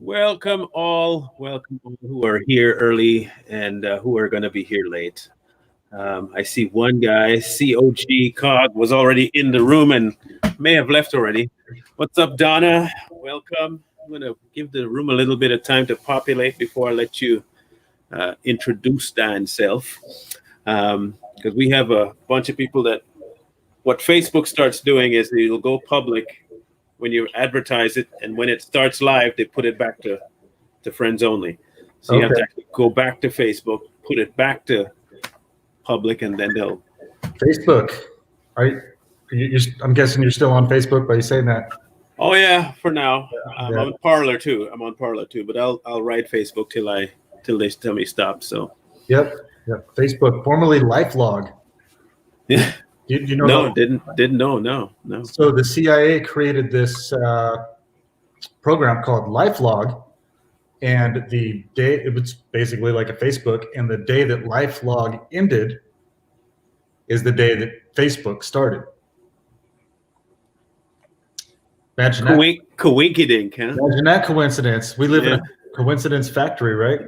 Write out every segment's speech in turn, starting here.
Welcome all who are here early and who are going to be here late. I see one guy, COG Cog, was already in the room and may have left already. What's up, Donna? Welcome. I'm going to give the room a little bit of time to populate before I let you introduce Dan self. Because we have a bunch of people that what Facebook starts doing is it'll go public when you advertise it, and when it starts live, they put it back to friends only. So you have to actually go back to Facebook, put it back to public, and then they'll. Facebook, right? I'm guessing you're still on Facebook by you saying that. Oh yeah, for now. I'm on Parler too. But I'll write Facebook till they tell me stop. So. Yep. Facebook, formerly LifeLog. Yeah. You know? No, didn't know. No. So the CIA created this program called LifeLog, and the day it was basically like a Facebook, and the day that LifeLog ended is the day that Facebook started. Imagine that. Coinkydink, huh? Imagine that coincidence. We live in a coincidence factory, right?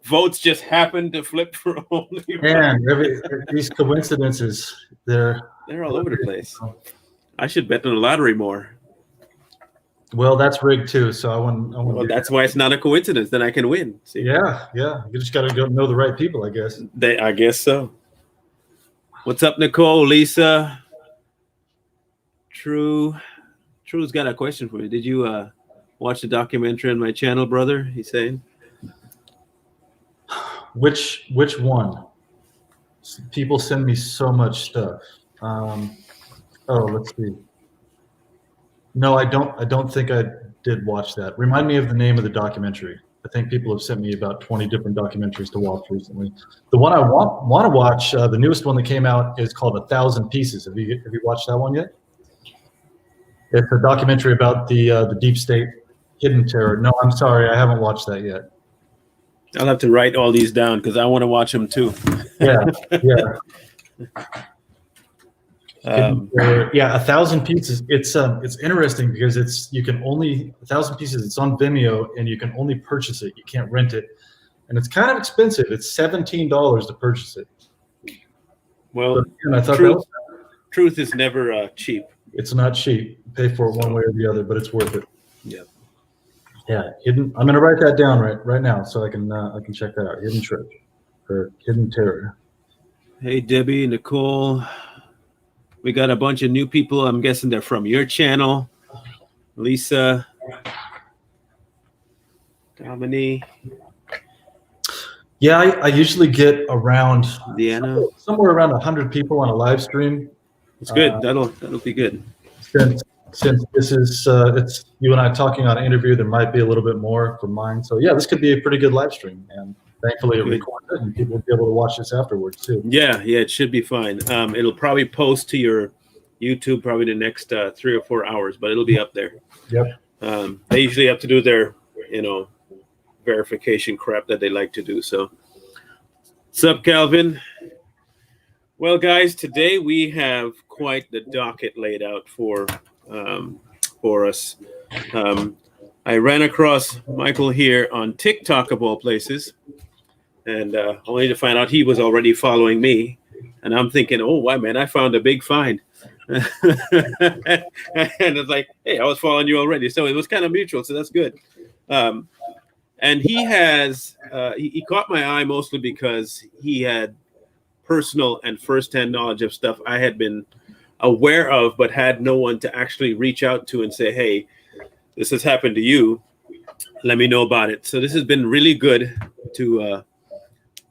Votes just happen to flip for only. Man, these coincidences, they're all over the place. I should bet on the lottery more. Well, that's rigged too, so I want. Well, that's why it's not a coincidence. Then I can win. See? Yeah. You just got to go know the right people, I guess. I guess so. What's up, Nicole, Lisa? True's got a question for you. Did you watch the documentary on my channel, brother? He's saying. Which one? People send me so much stuff. Let's see. No, I don't think I did watch that. Remind me of the name of the documentary. I think people have sent me about 20 different documentaries to watch recently. The one I want to watch, the newest one that came out, is called 1,000 Pieces. Have you watched that one yet? It's a documentary about the deep state hidden terror. No, I'm sorry, I haven't watched that yet. I'll have to write all these down because I want to watch them too. Yeah. 1,000 Pieces. It's interesting because it's 1,000 Pieces. It's on Vimeo and you can only purchase it. You can't rent it, and it's kind of expensive. It's $17 to purchase it. Well, I thought truth is never cheap. It's not cheap. You pay for it one way or the other, but it's worth it. Yeah. Yeah, hidden. I'm gonna write that down right now so I can check that out. Hidden Treasure or Hidden Terror. Hey Debbie, Nicole, we got a bunch of new people. I'm guessing they're from your channel. Lisa, Dominique. Yeah, I usually get around Deanna, somewhere around 100 people on a live stream. It's good. That'll be good. Since this is it's you and I talking on an interview, there might be a little bit more for mine. So yeah, this could be a pretty good live stream, and thankfully it recorded it, and people will be able to watch this afterwards too. Yeah, it should be fine. It'll probably post to your YouTube probably the next 3 or 4 hours, but it'll be up there. Yep. They usually have to do their verification crap that they like to do. So, what's up, Calvin? Well, guys, today we have quite the docket laid out for us. I ran across Michael here on TikTok of all places, and only to find out he was already following me. And I'm thinking, oh, wow, man, I found a big find. And it's like, hey, I was following you already. So it was kind of mutual. So that's good. And he has, he caught my eye mostly because he had personal and firsthand knowledge of stuff I had been aware of, but had no one to actually reach out to and say, hey, this has happened to you. Let me know about it. So this has been really good to,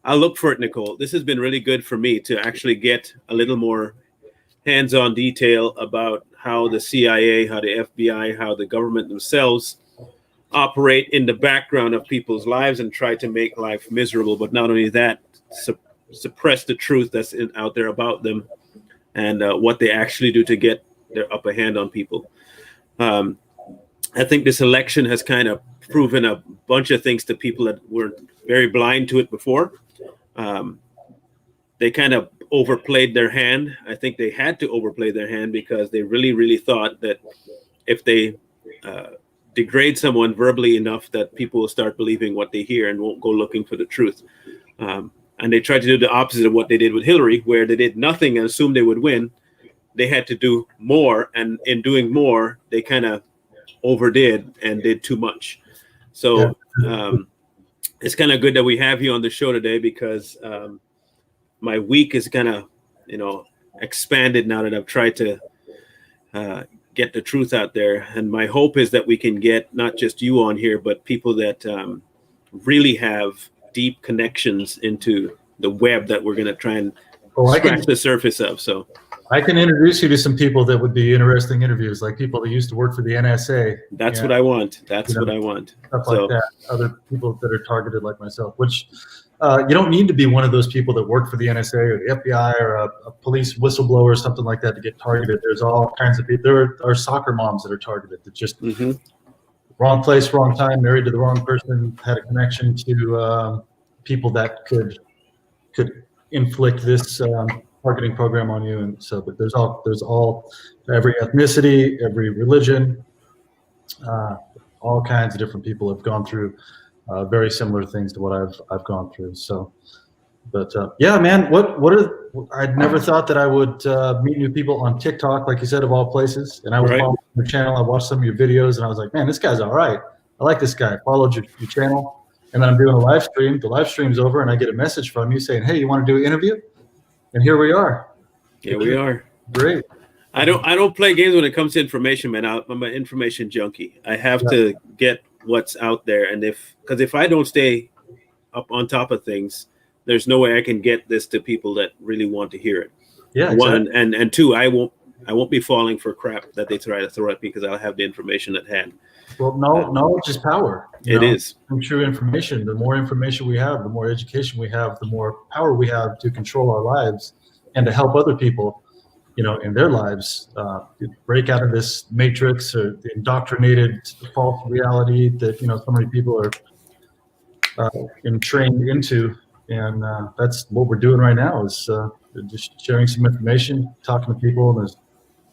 I'll look for it, Nicole. This has been really good for me to actually get a little more hands-on detail about how the CIA, how the FBI, how the government themselves operate in the background of people's lives and try to make life miserable. But not only that, suppress the truth that's out there about them and what they actually do to get their upper hand on people. I think this election has kind of proven a bunch of things to people that were very blind to it before. They kind of overplayed their hand. I think they had to overplay their hand because they really, really thought that if they degrade someone verbally enough that people will start believing what they hear and won't go looking for the truth. And they tried to do the opposite of what they did with Hillary, where they did nothing and assumed they would win. They had to do more, and in doing more, they kind of overdid and did too much. So it's kind of good that we have you on the show today, because my week is kind of, expanded now that I've tried to get the truth out there. And my hope is that we can get not just you on here, but people that really have deep connections into the web that we're going to try and scratch the surface of. So I can introduce you to some people that would be interesting interviews, like people that used to work for the NSA. That's what I want. That's what I want. Stuff like that. Other people that are targeted like myself, which you don't need to be one of those people that work for the NSA or the FBI or a police whistleblower or something like that to get targeted. There's all kinds of people. There are soccer moms that are targeted, that just wrong place, wrong time, married to the wrong person, had a connection to people that could inflict this targeting program on you. And so, but there's all every ethnicity, every religion, all kinds of different people have gone through very similar things to what I've gone through. So, but yeah, man, I'd never thought that I would meet new people on TikTok, like you said, of all places. And I was following your channel. I watched some of your videos, and I was like, man, this guy's all right. I like this guy. I followed your channel. And then I'm doing a live stream. The live stream's over, and I get a message from you saying, hey, you want to do an interview? And here we are. Here we are. Great. I don't play games when it comes to information, man. I'm an information junkie. I have to get what's out there. And because if I don't stay up on top of things, there's no way I can get this to people that really want to hear it. Yeah. One, and two, I won't be falling for crap that they try to throw at me, because I'll have the information at hand. Well, knowledge is power. It is. True information. The more information we have, the more education we have, the more power we have to control our lives and to help other people, in their lives, break out of this matrix or the indoctrinated false reality that, so many people are trained into. And that's what we're doing right now, is just sharing some information, talking to people. And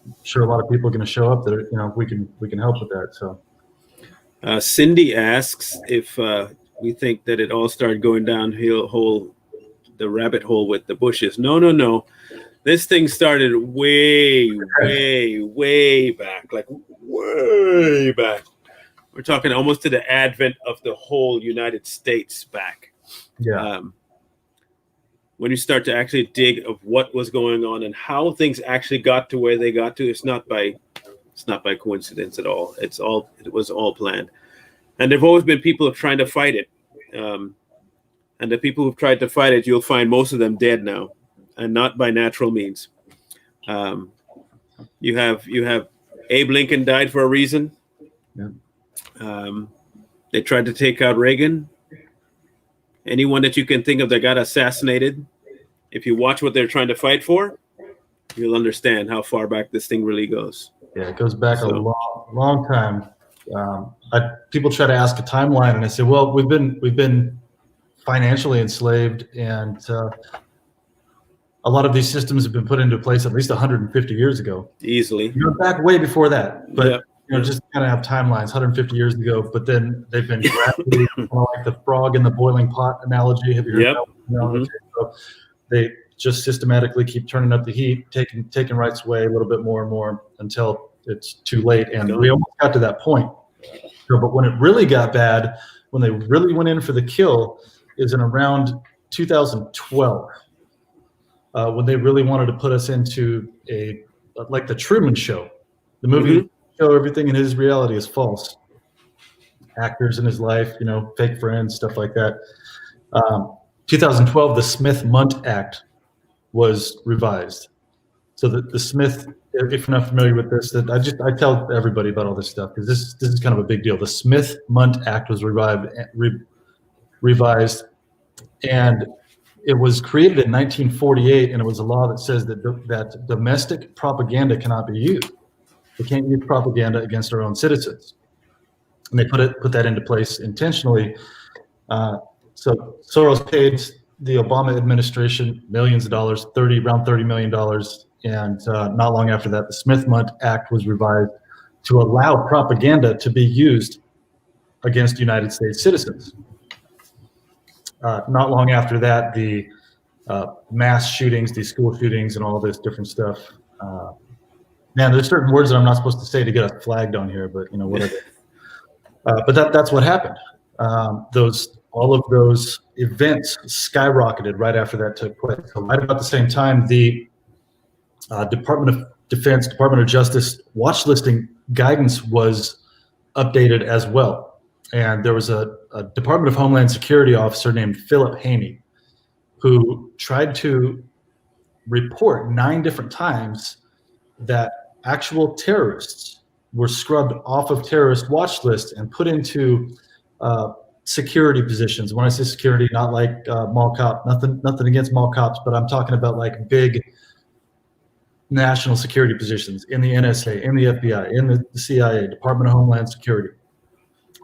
I'm sure a lot of people are going to show up that are, we can help with that. So. Cindy asks if we think that it all started going downhill, the rabbit hole with the Bushes. No. This thing started way back, like way back. We're talking almost to the advent of the whole United States back. Yeah. When you start to actually dig of what was going on and how things actually got to where they got to, it's not by coincidence at all. It was all planned. And there've always been people trying to fight it. And the people who've tried to fight it, you'll find most of them dead now, and not by natural means. You have Abe Lincoln died for a reason. Yeah. They tried to take out Reagan. Anyone that you can think of that got assassinated, if you watch what they're trying to fight for, you'll understand how far back this thing really goes. Yeah, it goes back a long time. People try to ask a timeline, and I say, well, we've been financially enslaved, and a lot of these systems have been put into place at least 150 years ago. Easily. Back way before that, but just kind of have timelines 150 years ago. But then they've been gradually, like the frog in the boiling pot analogy. Have you heard that analogy? So they just systematically keep turning up the heat, taking rights away a little bit more and more until it's too late. And we almost got to that point. So, but when it really got bad, when they really went in for the kill, is in around 2012, when they really wanted to put us into like the Truman Show, the movie show everything in his reality is false. Actors in his life, fake friends, stuff like that. 2012, the Smith-Mundt Act was revised. So the Smith, if you're not familiar with this, that I tell everybody about all this stuff, because this is kind of a big deal. The Smith-Mundt Act was revised, and it was created in 1948, and it was a law that says that domestic propaganda cannot be used. We can't use propaganda against our own citizens, and they put that into place intentionally. So Soros paid the Obama administration millions of dollars, around $30 million. And not long after that, the Smith-Mundt Act was revised to allow propaganda to be used against United States citizens. Not long after that, the mass shootings, the school shootings, and all this different stuff. Man, there's certain words that I'm not supposed to say to get us flagged on here, but whatever. But that's what happened. All of those events skyrocketed right after that took place. So right about the same time, the Department of Defense, Department of Justice watch listing guidance was updated as well. And there was a Department of Homeland Security officer named Philip Haney who tried to report 9 different times that actual terrorists were scrubbed off of terrorist watch lists and put into security positions. When I say security, not like mall cop, nothing against mall cops, but I'm talking about like big national security positions in the NSA, in the FBI, in the CIA, Department of Homeland Security.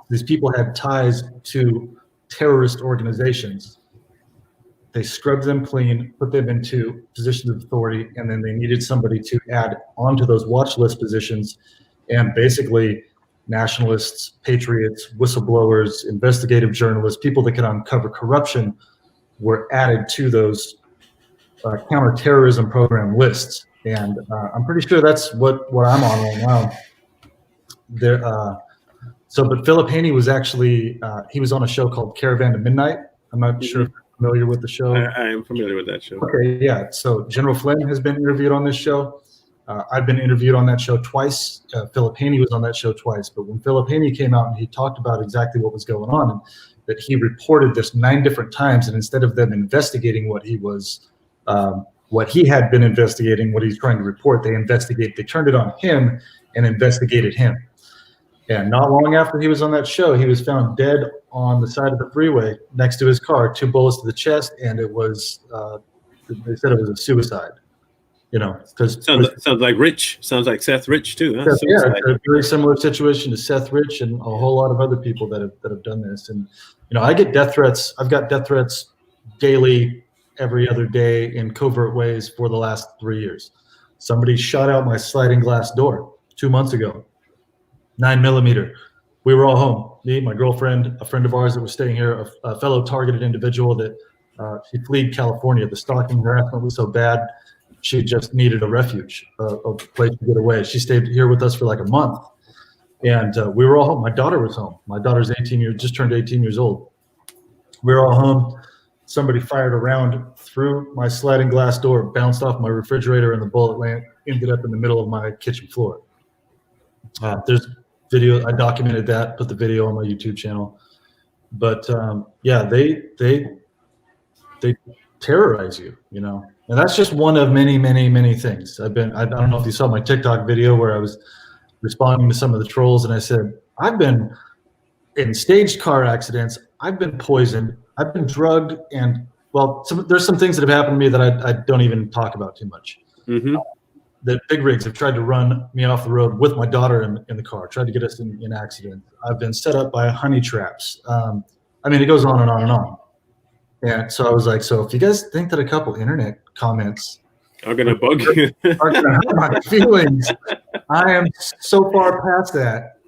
These people had ties to terrorist organizations. They scrubbed them clean, put them into positions of authority, and then they needed somebody to add onto those watch list positions. And basically, nationalists, patriots, whistleblowers, investigative journalists, people that can uncover corruption were added to those counterterrorism program lists. And I'm pretty sure that's what I'm on right now. But Philip Haney was actually, he was on a show called Caravan to Midnight. I'm not sure if you're familiar with the show. I am familiar with that show. Okay, yeah. So General Flynn has been interviewed on this show. I've been interviewed on that show twice. Philip Haney was on that show twice. But when Philip Haney came out and he talked about exactly what was going on, and that he reported this 9 different times, and instead of them investigating what he had been investigating, what he's trying to report, they turned it on him and investigated him. And not long after he was on that show, he was found dead on the side of the freeway next to his car, 2 bullets to the chest, and it was, they said it was a suicide. Because sounds like Rich. Sounds like Seth Rich too. Huh? Yeah, it's a very similar situation to Seth Rich and a whole lot of other people that have done this. And I get death threats. I've got death threats daily, every other day in covert ways for the last 3 years. Somebody shot out my sliding glass door 2 months ago, 9mm. We were all home. Me, my girlfriend, a friend of ours that was staying here, a fellow targeted individual that she fled California. The stalking harassment was so bad. She just needed a refuge, a place to get away. She stayed here with us for like a month, and we were all home. My daughter was home. My daughter's just turned 18 years old. We were all home. Somebody fired a round through my sliding glass door, bounced off my refrigerator, and the bullet ended up in the middle of my kitchen floor. There's video. I documented that, put the video on my YouTube channel. But yeah, they terrorize you, And that's just one of many, many, many things. I don't know if you saw my TikTok video where I was responding to some of the trolls, and I said, I've been in staged car accidents. I've been poisoned. I've been drugged. And, well, there's some things that have happened to me that I don't even talk about too much. Mm-hmm. The big rigs have tried to run me off the road with my daughter in the car, tried to get us in accidents. I've been set up by honey traps. It goes on and on and on. And so I was like, so if you guys think that a couple internet comments are going to bug you, are going to hurt my feelings, I am so far past that.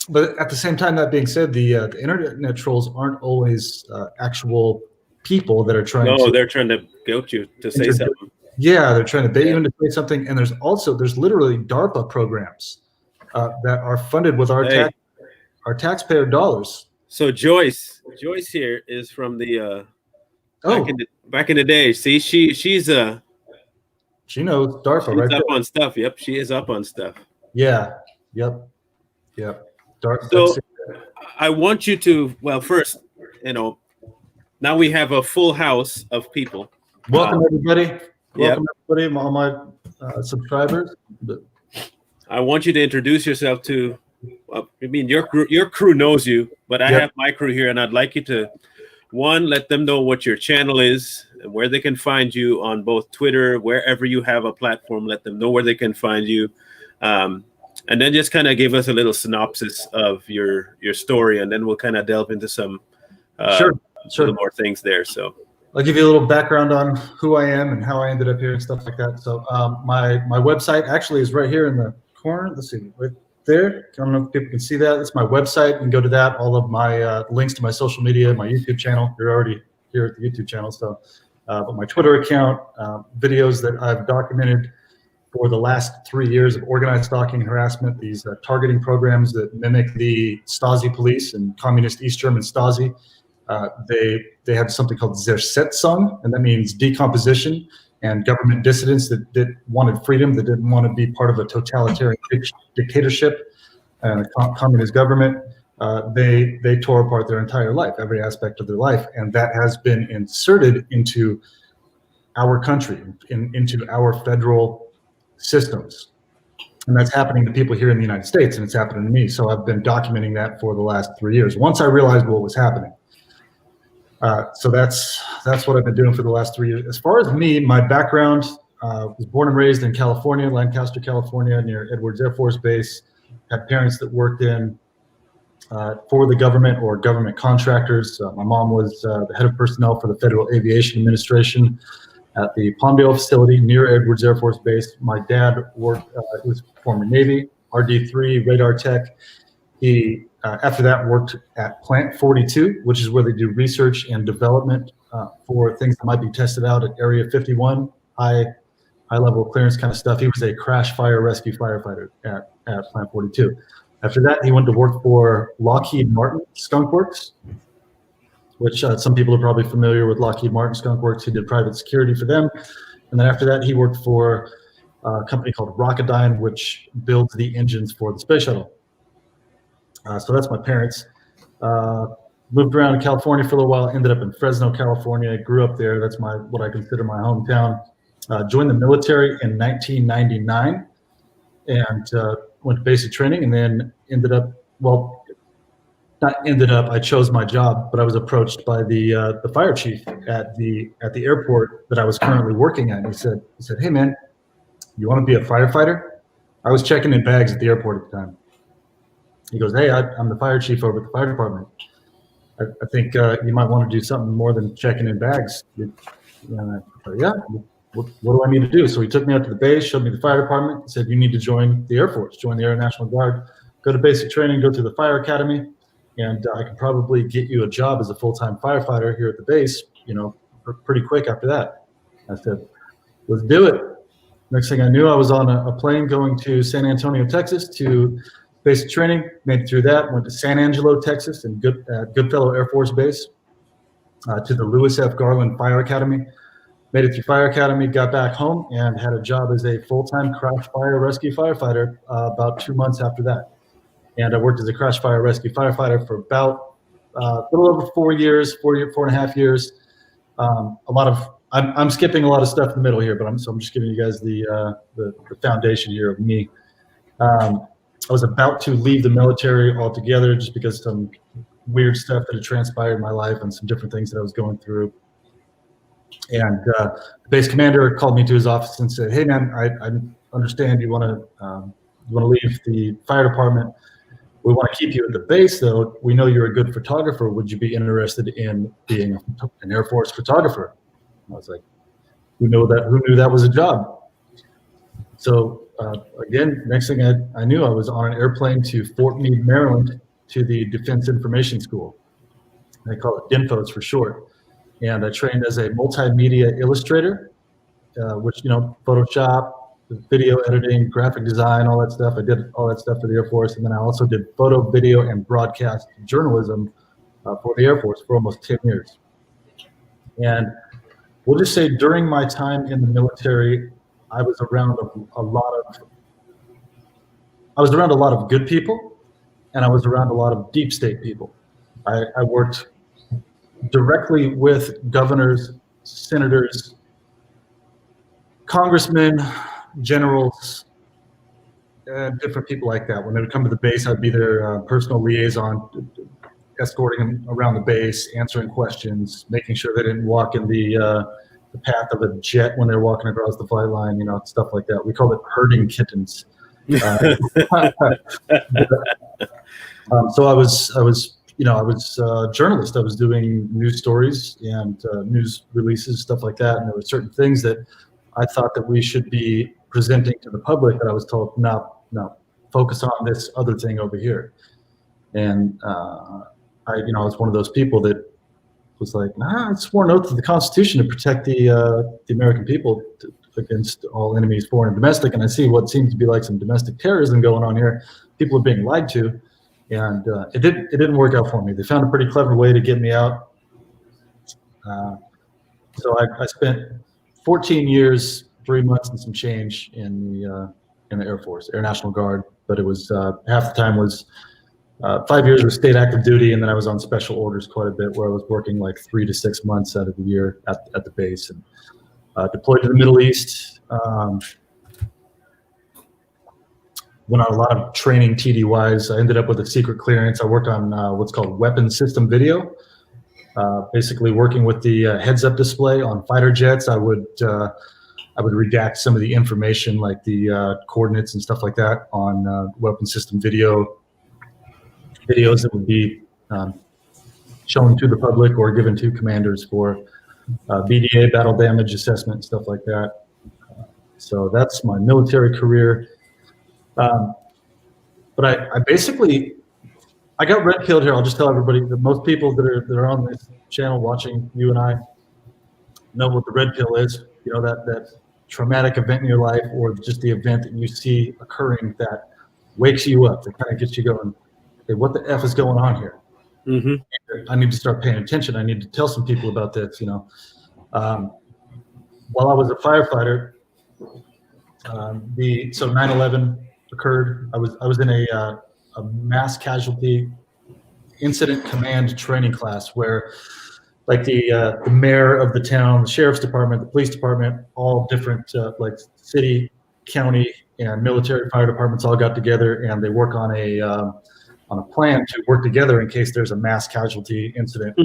But at the same time, that being said, the internet trolls aren't always actual people that are trying to. No, they're trying to guilt you to say something. Yeah, they're trying to bait you into saying something. And there's literally DARPA programs that are funded with our taxpayer dollars. So Joyce here is from the back in the day. See, she knows DARPA, right? She's up on stuff. Yep, she is up on stuff. Yeah. Yep. So I want you to first, now we have a full house of people. Welcome everybody. Welcome everybody, all my subscribers. I want you to introduce yourself to. Your crew knows you, but I have my crew here, and I'd like you to, let them know what your channel is and where they can find you on both Twitter, wherever you have a platform. Let them know where they can find you, and then just kind of give us a little synopsis of your story, and then we'll kind of delve into some little more things there. So I'll give you a little background on who I am and how I ended up here and stuff like that. So my website actually is right here in the corner. Let's see, right there. I don't know if people can see that. That's my website. You can go to that. All of my links to my social media, my YouTube channel. You're already here at the YouTube channel, so but my Twitter account, videos that I've documented for the last 3 years of organized stalking and harassment, these targeting programs that mimic the Stasi police and communist East German Stasi. They have something called Zersetzung, and that means decomposition, and government dissidents that wanted freedom, that didn't want to be part of a totalitarian dictatorship and a communist government. They tore apart their entire life, every aspect of their life, and that has been inserted into our country, into our federal systems. And that's happening to people here in the United States, and it's happening to me. So I've been documenting that for the last 3 years. Once I realized what was happening. So that's what I've been doing for the last 3 years. As far as me, my background, was born and raised in California, Lancaster, California, near Edwards Air Force Base. Had parents that worked for the government or government contractors. My mom was the head of personnel for the Federal Aviation Administration at the Palmdale facility near Edwards Air Force Base. My dad worked, he was former Navy, RD-3, radar tech. He, after that, worked at Plant 42, which is where they do research and development for things that might be tested out at Area 51, high level clearance kind of stuff. He was a crash fire rescue firefighter at Plant 42. After that, he went to work for Lockheed Martin Skunk Works, which some people are probably familiar with Lockheed Martin Skunk Works. He did private security for them. And then after that, he worked for a company called Rocketdyne, which builds the engines for the space shuttle. So that's my parents. Moved around in California for a little while, ended up in Fresno, California. Grew up there. That's what I consider my hometown. Joined the military in 1999 and went to basic training, and then I chose my job, but I was approached by the fire chief at the airport that I was currently working at. And he said, "Hey man, you want to be a firefighter?" I was checking in bags at the airport at the time. He goes, "Hey, I'm the fire chief over at the fire department. I think you might want to do something more than checking in bags." And I thought, "Yeah, what do I need to do?" So he took me out to the base, showed me the fire department, and said, "You need to join the Air Force, join the Air National Guard, go to basic training, go to the fire academy, and I can probably get you a job as a full-time firefighter here at the base, pretty quick after that." I said, "Let's do it." Next thing I knew, I was on a plane going to San Antonio, Texas to basic training, made it through that, went to San Angelo, Texas, and Goodfellow Air Force Base, to the Lewis F. Garland Fire Academy. Made it through Fire Academy, got back home, and had a job as a full-time crash fire rescue firefighter about 2 months after that. And I worked as a crash fire rescue firefighter for about a little over 4 years, 4.5 years. I'm skipping a lot of stuff in the middle here, but I'm just giving you guys the foundation here of me. I was about to leave the military altogether just because some weird stuff that had transpired in my life and some different things that I was going through. And the base commander called me to his office and said, "Hey man, I understand you want to leave the fire department. We want to keep you at the base, though. We know you're a good photographer. Would you be interested in being an Air Force photographer?" And I was like, who knew that was a job? So again, next thing I knew, I was on an airplane to Fort Meade, Maryland, to the Defense Information School. They call it DINFOS for short. And I trained as a multimedia illustrator, which, Photoshop, video editing, graphic design, all that stuff. I did all that stuff for the Air Force. And then I also did photo, video, and broadcast journalism for the Air Force for almost 10 years. And we'll just say during my time in the military, I was around a lot of good people, and I was around a lot of deep state people. I worked directly with governors, senators, congressmen, generals, different people like that. When they would come to the base, I'd be their personal liaison, escorting them around the base, answering questions, making sure they didn't walk in the path of a jet when they're walking across the flight line, stuff like that. We call it herding kittens. So I was a journalist. I was doing news stories and news releases, stuff like that. And there were certain things that I thought that we should be presenting to the public that I was told, no, no, focus on this other thing over here. And I was one of those people that was like, nah, I swore an oath to the Constitution to protect the American people against all enemies, foreign and domestic. And I see what seems to be like some domestic terrorism going on here. People are being lied to, and it didn't work out for me. They found a pretty clever way to get me out. So I spent 14 years, 3 months, and some change in the Air Force, Air National Guard. But it was half the time was 5 years of state active duty, and then I was on special orders quite a bit, where I was working like 3 to 6 months out of the year at the base, and deployed to the Middle East. Went on a lot of training TDYs. I ended up with a secret clearance. I worked on what's called weapon system video, basically working with the heads-up display on fighter jets. I would redact some of the information, like the coordinates and stuff like that, on weapon system videos that would be shown to the public or given to commanders for BDA, battle damage assessment, stuff like that. So that's my military career. But I basically got red pilled here. I'll just tell everybody that most people that are on this channel watching you and I know what the red pill is. You know, that traumatic event in your life, or just the event that you see occurring that wakes you up, that kind of gets you going, hey, what the F is going on here? Mm-hmm. I need to start paying attention. I need to tell some people about this, you know. While I was a firefighter, so 9/11 occurred. I was in a mass casualty incident command training class where, like, the mayor of the town, the sheriff's department, the police department, all different like city, county, and military fire departments all got together, and they work on a plan to work together in case there's a mass casualty incident.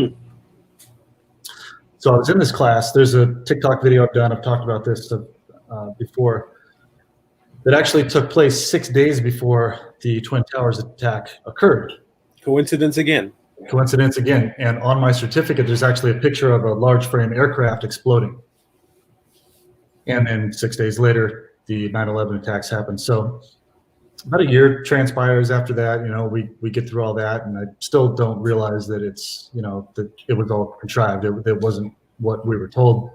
So I was in this class. There's a TikTok video I've done. I've talked about this before. That actually took place 6 days before the Twin Towers attack occurred. Coincidence again. Coincidence again. And on my certificate, there's actually a picture of a large frame aircraft exploding. And then 6 days later, the 9/11 attacks happened. So about a year transpires after that. You know, we get through all that, and I still don't realize that it's, you know, that it was all contrived. It wasn't what we were told.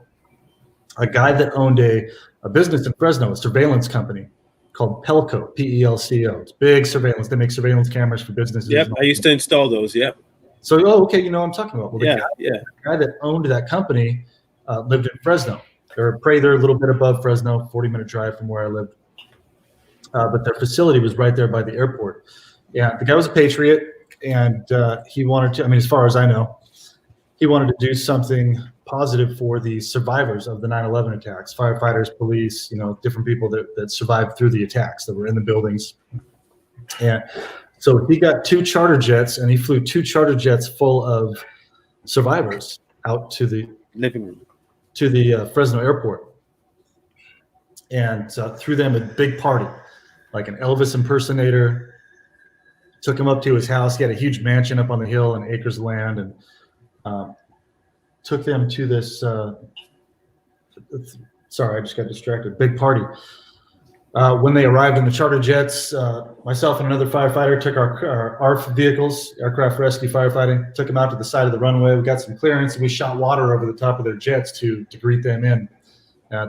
A guy that owned a business in Fresno, a surveillance company called Pelco, Pelco. It's big surveillance. They make surveillance cameras for businesses. Yep, I used to install those. Yep. So, okay, you know what I'm talking about. Well, the guy that owned that company lived in Fresno. They're a little bit above Fresno, 40-minute drive from where I lived. But their facility was right there by the airport. Yeah, the guy was a patriot, and he wanted to, I mean, as far as I know, he wanted to do something positive for the survivors of the 9/11 attacks, firefighters, police, you know, different people that survived through the attacks, that were in the buildings. And so he got 2 charter jets, and he flew 2 charter jets full of survivors out to the Fresno airport, and threw them a big party, like an Elvis impersonator. Took him up to his house. He had a huge mansion up on the hill and acres of land, and took them to this, sorry, I just got distracted, big party. When they arrived in the charter jets, myself and another firefighter took our ARF vehicles, aircraft rescue firefighting, took them out to the side of the runway. We got some clearance, and we shot water over the top of their jets to greet them in.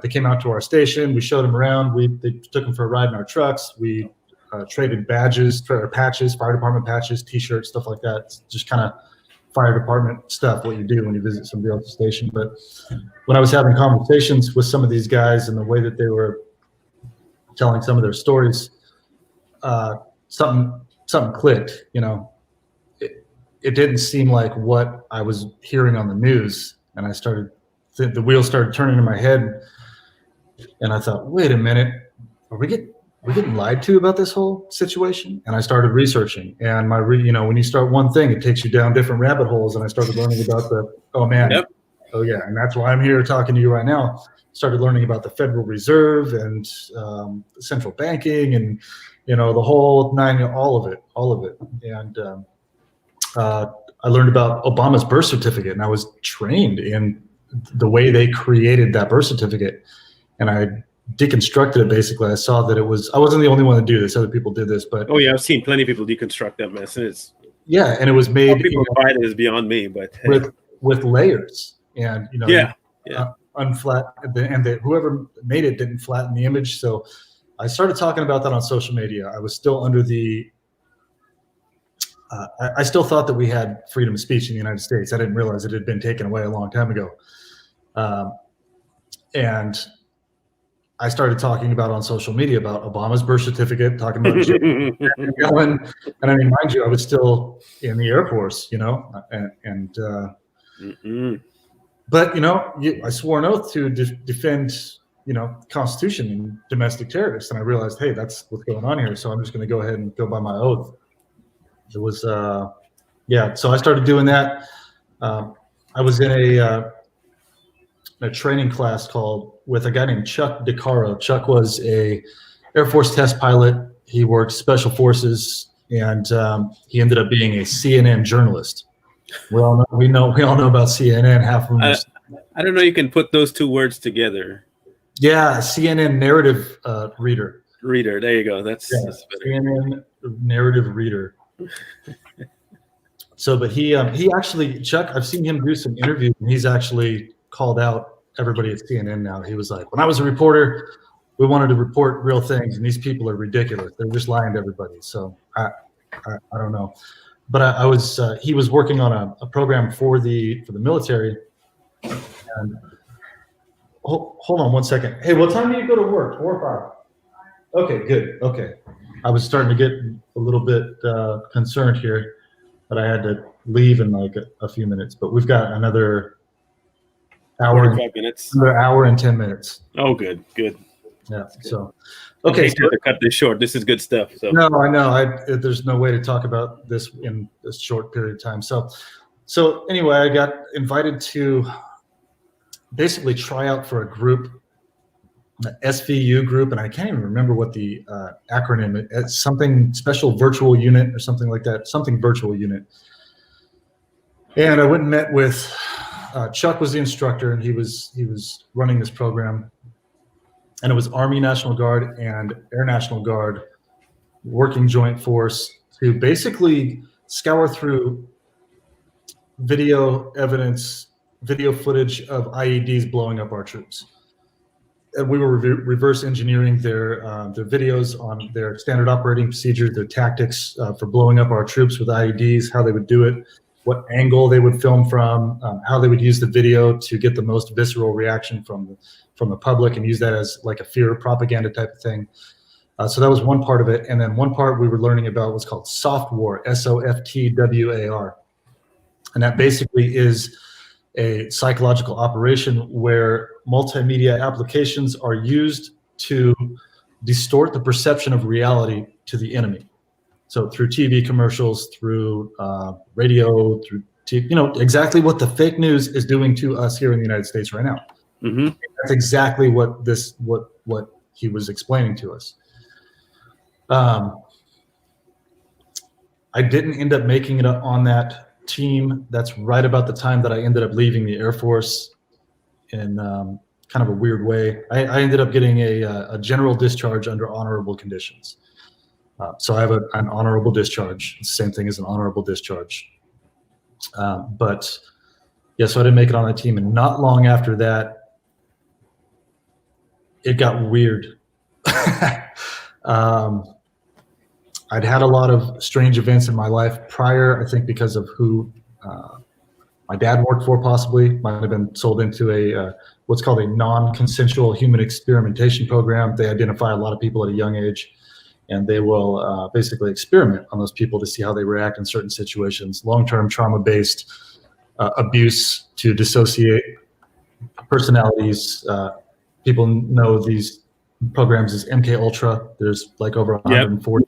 They came out to our station. We showed them around. They took them for a ride in our trucks. We traded badges, patches, fire department patches, T-shirts, stuff like that. It's just kind of fire department stuff, what you do when you visit somebody else's station. But when I was having conversations with some of these guys and the way that they were telling some of their stories, something clicked. You know, it didn't seem like what I was hearing on the news, and I started the wheels started turning in my head, and I thought, wait a minute, are we getting lied to about this whole situation? And I started researching, and when you start one thing, it takes you down different rabbit holes, and I started learning about and that's why I'm here talking to you right now. Started learning about the Federal Reserve and central banking, and the whole nine, all of it. And I learned about Obama's birth certificate, and I was trained in the way they created that birth certificate. And I deconstructed it. Basically, I saw that I wasn't the only one to do this. Other people did this, but Oh yeah, I've seen plenty of people deconstruct that mess, and it's and it was how made people divide it is beyond me. But hey. with layers, and unflat, and whoever made it didn't flatten the image. So I started talking about that on social media. I was still under the I still thought that we had freedom of speech in the United States. I didn't realize it had been taken away a long time ago. And I started talking about on social media about Obama's birth certificate, talking about Yellen. And I mean, mind you, I was still in the Air Force, but I swore an oath to defend, Constitution and domestic terrorists. And I realized, hey, that's what's going on here. So I'm just going to go ahead and go by my oath. It was, so I started doing that. I was in a training class with a guy named Chuck DeCaro. Chuck was a Air Force test pilot. He worked special forces, and he ended up being a CNN journalist. We all know about CNN. Half of them. I don't know. You can put those two words together. Yeah, CNN narrative reader. Reader. There you go. That's better. CNN narrative reader. So, but he actually, Chuck, I've seen him do some interviews, and he's actually called out everybody at CNN now. He was like, when I was a reporter, we wanted to report real things, and these people are ridiculous. They're just lying to everybody. So I don't know. But he was working on a program for the military. And hold on one second. Hey, what time do you go to work? 4 or 5? Okay, good. Okay. I was starting to get a little bit concerned here, but I had to leave in like a few minutes. But we've got another hour, 45 minutes. Another hour and 10 minutes. Oh, good. Yeah. So, okay. So to cut this short. This is good stuff. So. No, I know. There's no way to talk about this in this short period of time. So anyway, I got invited to basically try out for a group, an SVU group, and I can't even remember what the acronym is. It's something special virtual unit or something like that. Something virtual unit. And I went and met with Chuck was the instructor, and he was running this program. And it was Army National Guard and Air National Guard working joint force to basically scour through video evidence, video footage of IEDs blowing up our troops. And we were reverse engineering their videos on their standard operating procedures, their tactics for blowing up our troops with IEDs, how they would do it, what angle they would film from, how they would use the video to get the most visceral reaction from the public and use that as like a fear propaganda type of thing. So that was one part of it. And then one part we were learning about was called softwar, SOFTWAR. And that basically is a psychological operation where multimedia applications are used to distort the perception of reality to the enemy. So through TV commercials, through radio, through exactly what the fake news is doing to us here in the United States right now. Mm-hmm. That's exactly what he was explaining to us. I didn't end up making it on that team. That's right about the time that I ended up leaving the Air Force in kind of a weird way. I ended up getting a general discharge under honorable conditions. So I have an honorable discharge. It's the same thing as an honorable discharge. So I didn't make it on that team. And not long after that, it got weird. I'd had a lot of strange events in my life prior, I think because of who my dad worked for, possibly. Might have been sold into a what's called a non-consensual human experimentation program. They identify a lot of people at a young age, and they will basically experiment on those people to see how they react in certain situations. Long-term trauma-based abuse to dissociate personalities. People know these programs as MK Ultra. There's like over 140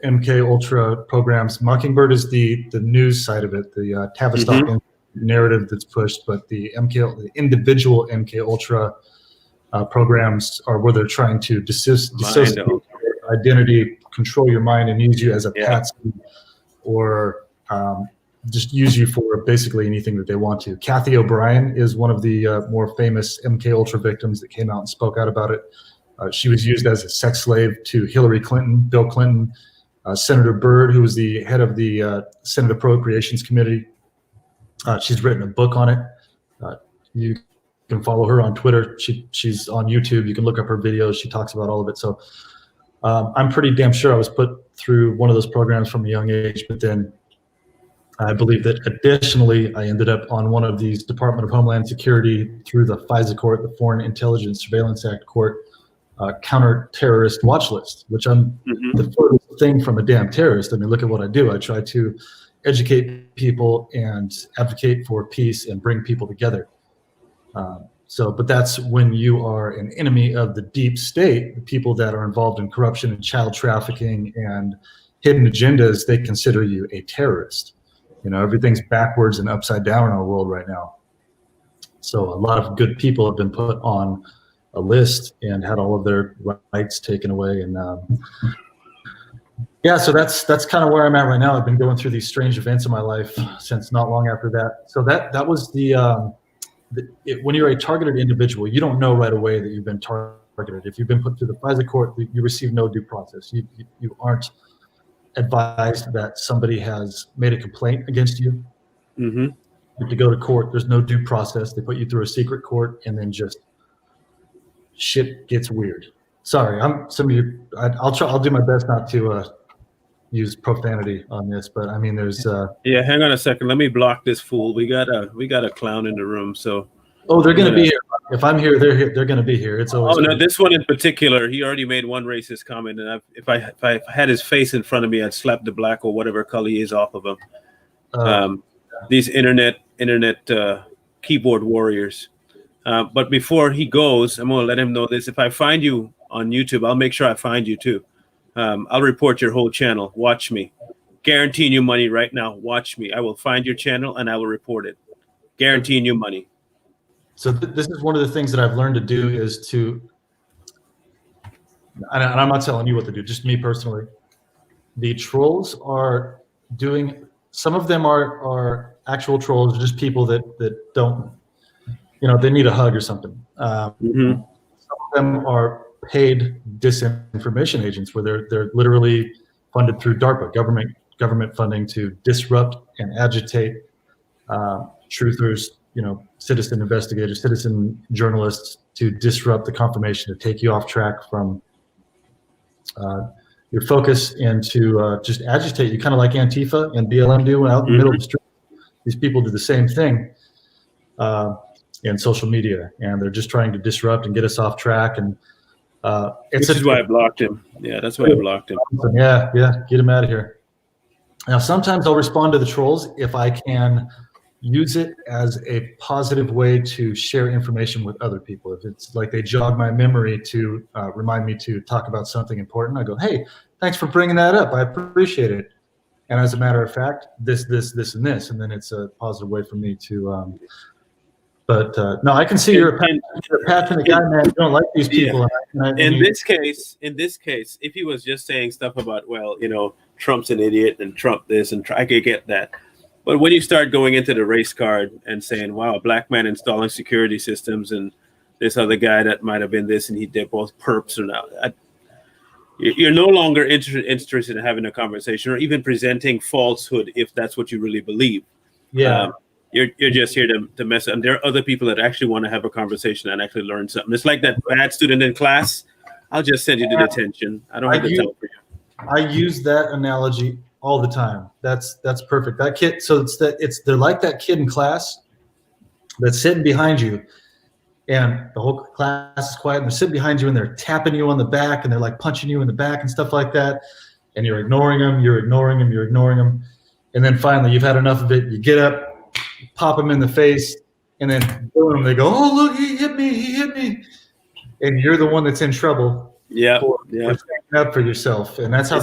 MK Ultra programs. Mockingbird is the news side of it, the Tavistock narrative that's pushed, but the individual MK Ultra programs are where they're trying to dissociate your identity, control your mind, and use you as a patsy or just use you for basically anything that they want to. Kathy O'Brien is one of the more famous MK Ultra victims that came out and spoke out about it. She was used as a sex slave to Hillary Clinton, Bill Clinton, Senator Byrd, who was the head of the Senate Appropriations Committee. She's written a book on it. You can follow her on Twitter. She's on YouTube. You can look up her videos. She talks about all of it. So I'm pretty damn sure I was put through one of those programs from a young age, but then I believe that additionally, I ended up on one of these Department of Homeland Security through the FISA court, the Foreign Intelligence Surveillance Act court, counter-terrorist watch list, which I'm the furthest thing from a damn terrorist. I mean, look at what I do. I try to educate people and advocate for peace and bring people together. But that's when you are an enemy of the deep state, the people that are involved in corruption and child trafficking and hidden agendas, they consider you a terrorist. You know, everything's backwards and upside down in our world right now. So a lot of good people have been put on a list and had all of their rights taken away. And so that's kind of where I'm at right now. I've been going through these strange events in my life since not long after that. So that was when you're a targeted individual, you don't know right away that you've been targeted. If you've been put through the FISA court, you receive no due process. You aren't advised that somebody has made a complaint against you. You have to go to court. There's no due process. They put you through a secret court, and then just shit gets weird. Sorry, I'll do my best not to use profanity on this, but I mean, there's yeah. Hang on a second. Let me block this fool. We got a clown in the room. So they're gonna be here. If I'm here, they're here. They're gonna be here. It's always. Oh no, this one in particular. He already made one racist comment, and if I had his face in front of me, I'd slap the black or whatever color he is off of him. These internet keyboard warriors. But before he goes, I'm gonna let him know this. If I find you on YouTube, I'll make sure I find you too. I'll report your whole channel. Watch me. Guaranteeing you money right now. Watch me. I will find your channel and I will report it. Guaranteeing you money. So this is one of the things that I've learned to do is to, and I'm not telling you what to do, just me personally. The trolls are doing, some of them are actual trolls, just people that don't, they need a hug or something. Some of them are paid disinformation agents where they're literally funded through DARPA, government funding to disrupt and agitate truthers, citizen investigators, citizen journalists, to disrupt the confirmation, to take you off track from your focus and to just agitate you, kind of like Antifa and BLM do out in the middle of the street. These people do the same thing in social media, and they're just trying to disrupt and get us off track. And this is why I blocked him. Yeah, that's why I blocked him. Yeah, get him out of here. Now, sometimes I'll respond to the trolls if I can use it as a positive way to share information with other people. If it's like they jog my memory to remind me to talk about something important, I go, hey, thanks for bringing that up. I appreciate it. And as a matter of fact, this, and this, and then it's a positive way for me to. No, I can see you're a passionate guy, man. You don't like these people. Yeah. In this case, if he was just saying stuff about, Trump's an idiot and Trump this and I could get that. But when you start going into the race card and saying, wow, a black man installing security systems and this other guy that might have been this and they're both perps or not, you're no longer interested in having a conversation or even presenting falsehood if that's what you really believe. Yeah. You're just here to mess up. And there are other people that actually want to have a conversation and actually learn something. It's like that bad student in class. I'll just send you to detention. I don't have to tell for you. I use that analogy all the time. That's perfect. That kid. So they're like that kid in class that's sitting behind you, and the whole class is quiet, and they're sitting behind you, and they're tapping you on the back, and they're like punching you in the back and stuff like that, and you're ignoring them, and then finally you've had enough of it. You get up, pop them in the face, and then boom, they go, oh, look, he hit me. And you're the one that's in trouble. For standing up for yourself. And that's how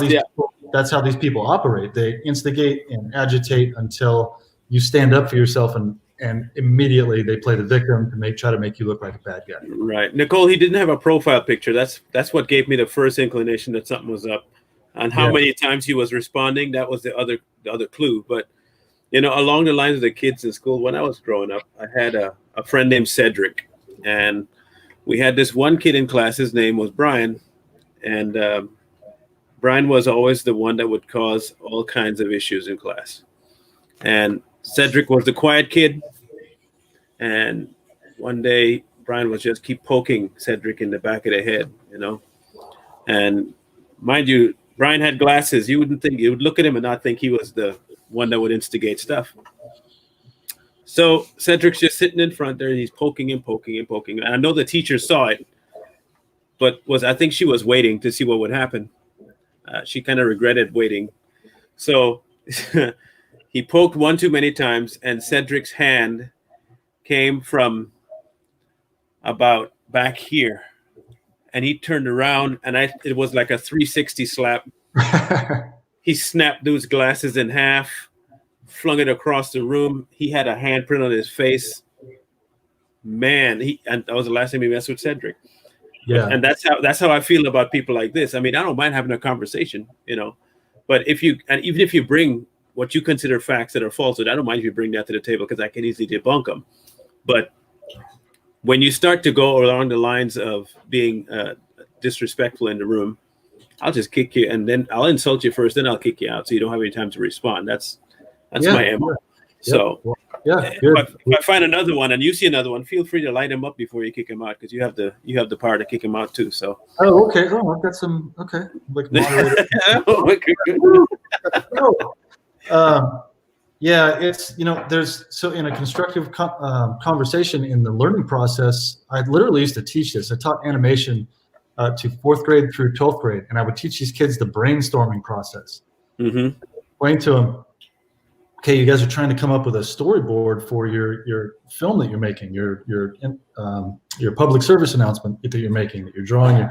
these people operate. They instigate and agitate until you stand up for yourself, and immediately they play the victim to try to make you look like a bad guy. Right. Nicole, he didn't have a profile picture. That's what gave me the first inclination that something was up. And how many times he was responding, that was the other clue. But along the lines of the kids in school, when I was growing up, I had a friend named Cedric, and we had this one kid in class. His name was Brian, and Brian was always the one that would cause all kinds of issues in class. And Cedric was the quiet kid. And one day, Brian was just keep poking Cedric in the back of the head, And mind you, Brian had glasses. You wouldn't think, you would look at him and not think he was the one that would instigate stuff. So Cedric's just sitting in front there. And he's poking and poking and poking. And I know the teacher saw it, but I think she was waiting to see what would happen. She kind of regretted waiting. So he poked one too many times, and Cedric's hand came from about back here. And he turned around, and it was like a 360 slap. He snapped those glasses in half, flung it across the room. He had a handprint on his face. Man, and that was the last time he messed with Cedric. Yeah. And that's how I feel about people like this. I mean, I don't mind having a conversation, but even if you bring what you consider facts that are false, I don't mind if you bring that to the table, because I can easily debunk them. But when you start to go along the lines of being disrespectful in the room, I'll just kick you, and then I'll insult you first, then I'll kick you out, so you don't have any time to respond. That's my MO. So if I find another one and you see another one, feel free to light him up before you kick him out, because you have the power to kick him out too. So okay. I've got some like moderator. It's there's so in a constructive conversation in the learning process, I literally used to teach this. I taught animation to 4th grade through 12th grade, and I would teach these kids the brainstorming process. Mm-hmm. Explain to them, okay, you guys are trying to come up with a storyboard for your film that you're making, your public service announcement that you're making, that you're drawing,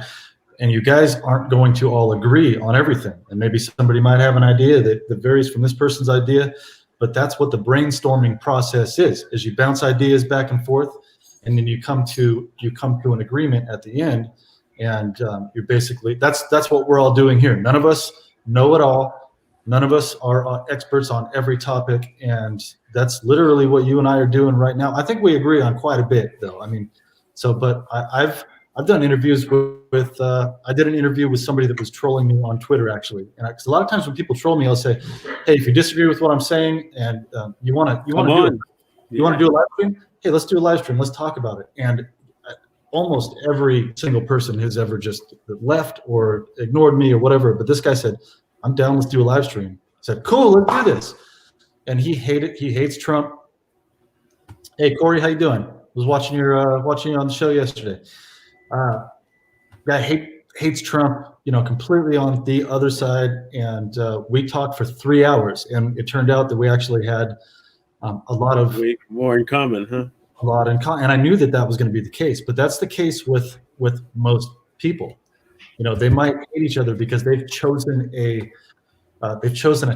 and you guys aren't going to all agree on everything. And maybe somebody might have an idea that varies from this person's idea, but that's what the brainstorming process is you bounce ideas back and forth, and then you come to an agreement at the end. And you're basically, that's what we're all doing here. None of us know it all. None of us are experts on every topic, and that's literally what you and I are doing right now. I think we agree on quite a bit, though. I mean, but I've done interviews with I did an interview with somebody that was trolling me on Twitter, actually. And because a lot of times when people troll me, I'll say, "Hey, if you disagree with what I'm saying and you want to do a live stream, hey, let's do a live stream. Let's talk about it." And almost every single person has ever just left or ignored me or whatever. But this guy said, "I'm down. Let's do a live stream." I said, "Cool, let's do this." And he hates Trump. Hey, Corey, how you doing? I was watching you on the show yesterday. Guy hates Trump, completely on the other side. And we talked for 3 hours, and it turned out that we actually had a lot of more in common, huh? A lot in common, and I knew that was going to be the case. But that's the case with most people. They might hate each other because they've chosen a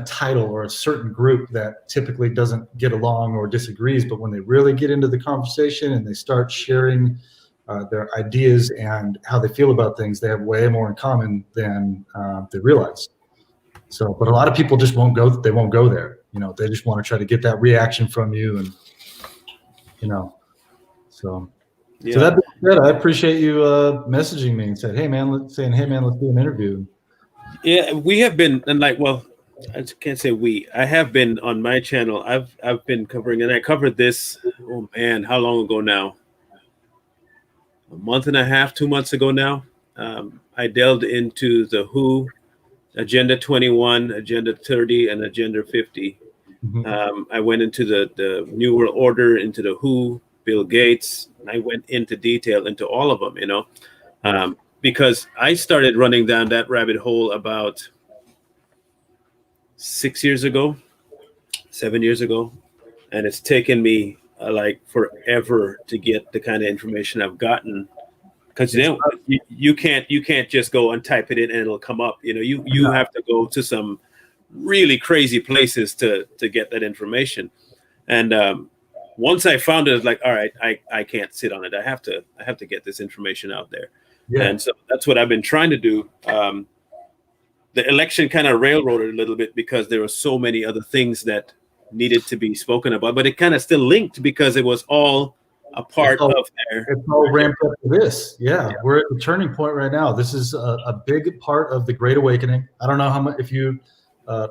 title or a certain group that typically doesn't get along or disagrees. But when they really get into the conversation and they start sharing their ideas and how they feel about things, they have way more in common than they realize. So, but a lot of people just won't go. They won't go there. They just want to try to get that reaction from you, and So that being said, I appreciate you messaging me and saying, "Hey man, let's do an interview." Yeah, we have been, and I can't say we. I have been on my channel. I've been covering, and I covered this. Oh man, how long ago now? A month and a half, 2 months ago now. I delved into the WHO, Agenda 21, Agenda 30, and Agenda 50. Mm-hmm. I went into the New World Order, into the WHO, Bill Gates, and I went into detail into all of them, because I started running down that rabbit hole about 7 years ago, and it's taken me forever to get the kind of information I've gotten, because you can't just go and type it in and it'll come up. You have to go to some really crazy places to get that information, and once I found it, it's like, all right, I can't sit on it. I have to get this information out there. Yeah. And so that's what I've been trying to do. The election kind of railroaded a little bit because there were so many other things that needed to be spoken about, but it kind of still linked because it was all a part of their. It's all ramped up to this. Yeah, we're at the turning point right now. This is a big part of the Great Awakening. I don't know how much, if you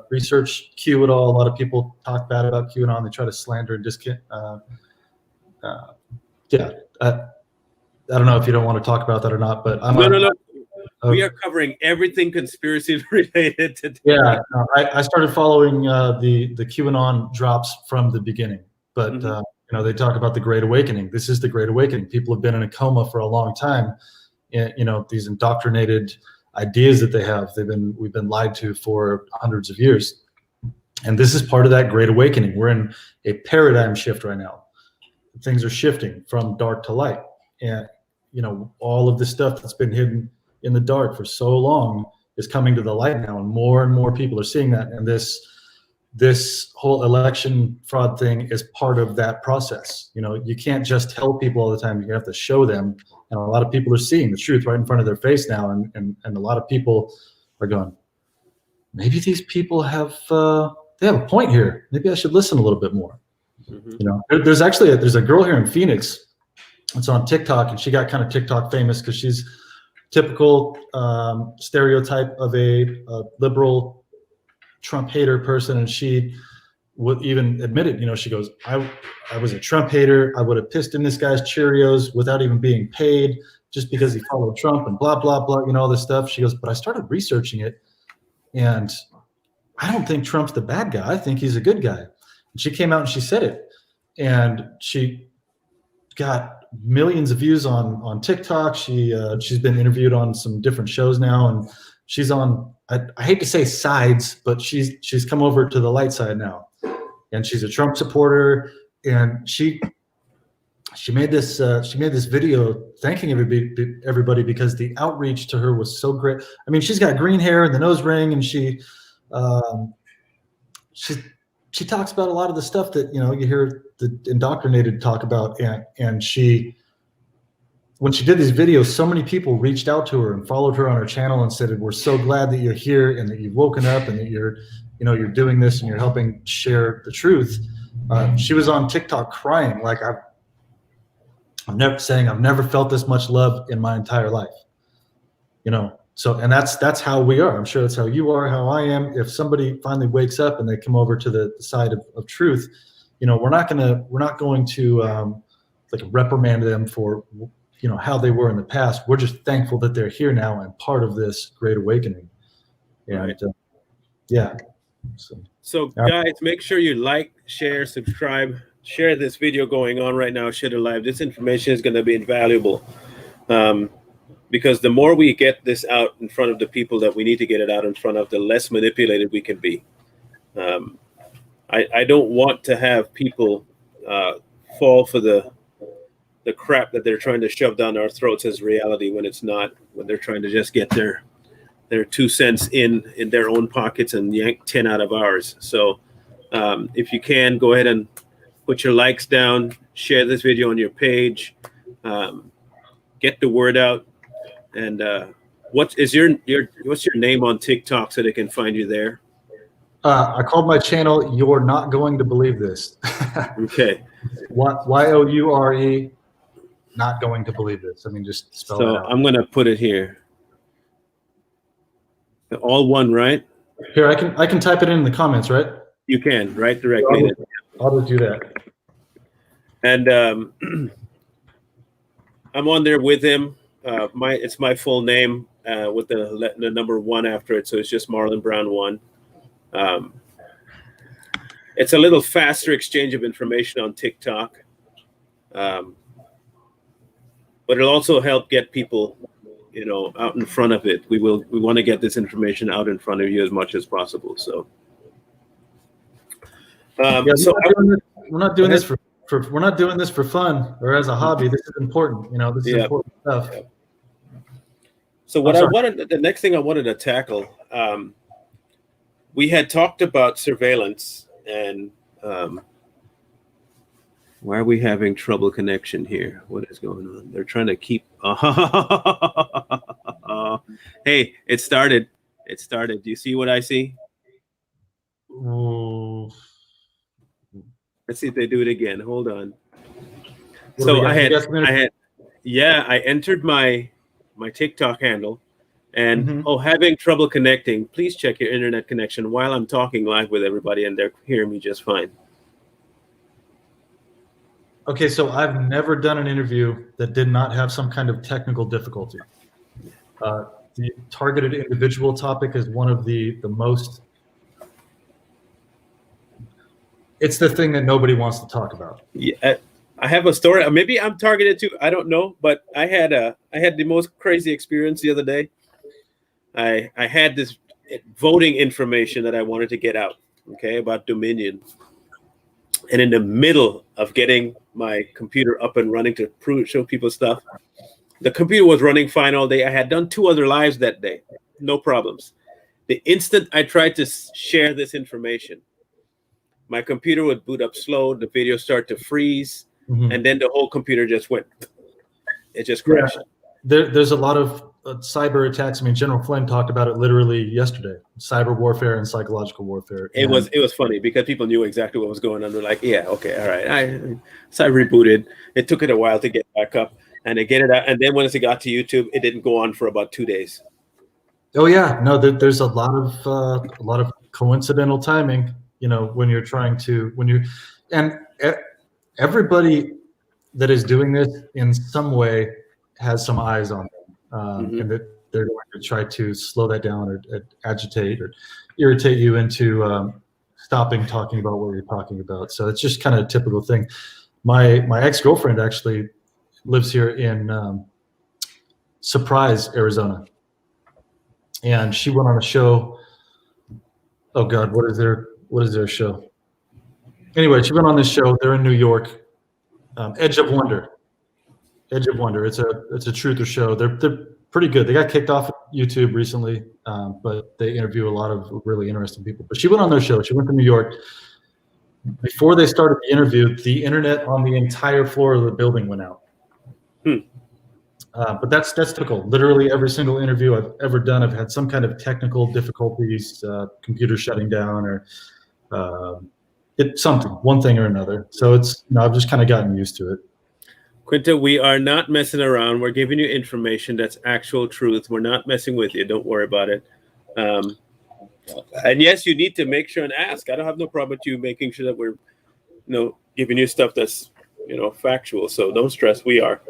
research Q at all. A lot of people talk bad about QAnon. They try to slander and discount. I don't know if you don't want to talk about that or not, but No. We are covering everything conspiracy related today. Yeah, I started following the QAnon drops from the beginning, but they talk about the Great Awakening. This is the Great Awakening. People have been in a coma for a long time. And, these indoctrinated ideas that they have, we've been lied to for hundreds of years, and this is part of that Great Awakening. We're in a paradigm shift right now. Things are shifting from dark to light, and all of the stuff that's been hidden in the dark for so long is coming to the light now, and more people are seeing that. And this whole election fraud thing is part of that process. You can't just tell people all the time. You have to show them, and a lot of people are seeing the truth right in front of their face now, and a lot of people are going, maybe these people have they have a point here. Maybe I should listen a little bit more. There's a girl here in Phoenix. It's on TikTok, and she got kind of TikTok famous because she's typical stereotype of a liberal Trump hater person, and she would even admit it. She goes, I was a Trump hater. I would have pissed in this guy's Cheerios without even being paid, just because he followed Trump and blah blah blah, all this stuff. She goes, but I started researching it, and I don't think Trump's the bad guy. I think he's a good guy. And she came out and she said it, and she got millions of views on TikTok. She's been interviewed on some different shows now, and she's on, I hate to say sides, but she's come over to the light side now, and she's a Trump supporter. And she made this video thanking everybody because the outreach to her was so great. I mean, she's got green hair and the nose ring, and she talks about a lot of the stuff that you hear the indoctrinated talk about, and when she did these videos, so many people reached out to her and followed her on her channel and said, we're so glad that you're here and that you've woken up and that you're doing this and you're helping share the truth. She was on TikTok crying, like I've never felt this much love in my entire life. So, and that's how we are. I'm sure that's how you are, how I am. If somebody finally wakes up and they come over to the side of truth, we're not going to like reprimand them for how they were in the past. We're just thankful that they're here now and part of this Great Awakening. And So guys, make sure you like, share, subscribe, share this video going on right now. Share it live. This information is going to be invaluable. Because the more we get this out in front of the people that we need to get it out in front of, the less manipulated we can be. I don't want to have people fall for the crap that they're trying to shove down our throats as reality when it's not, when they're trying to just get their 2 cents in their own pockets and yank 10 out of ours. So if you can, go ahead and put your likes down, share this video on your page, get the word out. And what's your name on TikTok so they can find you there? I called my channel "You're Not Going to Believe This." Okay. YOURE, not going to believe this. I mean, just spell it out. I'm gonna put it here. All one, right? Here, I can type it in the comments, right? You can, right, directly. I'll just do that. And I'm on there with him. It's my full name with the number 1 after it, so it's just Marlon Brown 1. It's a little faster exchange of information on TikTok, but it'll also help get people, out in front of it. We want to get this information out in front of you as much as possible. So, we're not doing this for fun or as a hobby. This is important. This is important stuff. So the next thing I wanted to tackle, we had talked about surveillance and why are we having trouble connection here? What is going on? They're trying to keep. Hey, it started. Do you see what I see? Oh, Let's see if they do it again. Hold on. What do So we got? I entered my TikTok handle, and Mhm. having trouble connecting. Please check your internet connection while I'm talking live with everybody, and they're hearing me just fine. Okay, so I've never done an interview that did not have some kind of technical difficulty. The targeted individual topic is one of the most. It's the thing that nobody wants to talk about. Yeah, I have a story. Maybe I'm targeted too. I don't know, but I had the most crazy experience the other day. I had this voting information that I wanted to get out, okay, about Dominion. And in the middle of getting my computer up and running to show people stuff, the computer was running fine all day. I had done 2 other lives that day, no problems. The instant I tried to share this information, my computer would boot up slow, the video start to freeze, and then the whole computer just went. It just crashed. Yeah. There's a lot of cyber attacks. I mean, General Flynn talked about it literally yesterday: cyber warfare and psychological warfare. It was funny because people knew exactly what was going on. They're like, "Yeah, okay, all right." So I rebooted. It took it a while to get back up, and to get it out. And then once it got to YouTube, it didn't go on for about 2 days. Oh yeah, no, there's a lot of coincidental timing. You know, when you're trying to and everybody that is doing this in some way has some eyes on them, and that they're going to try to slow that down or agitate or irritate you into stopping talking about what you're talking about. So it's just kind of a typical thing. My ex-girlfriend actually lives here in Surprise, Arizona, and she went on a show. Oh God, what is their show? Anyway, she went on this show. They're in New York. Edge of Wonder. Edge of Wonder. It's a truther show. They're pretty good. They got kicked off YouTube recently, but they interview a lot of really interesting people. But she went on their show. She went to New York. Before they started the interview, the internet on the entire floor of the building went out. But that's typical. Literally every single interview I've ever done, I've had some kind of technical difficulties, computer shutting down, or it's something, one thing or another. So I've just kind of gotten used to it. Quinta, we are not messing around. We're giving you information that's actual truth. We're not messing with you. Don't worry about it. And yes, you need to make sure and ask. I don't have no problem with you making sure that we're, giving you stuff that's, factual. So don't stress. We are.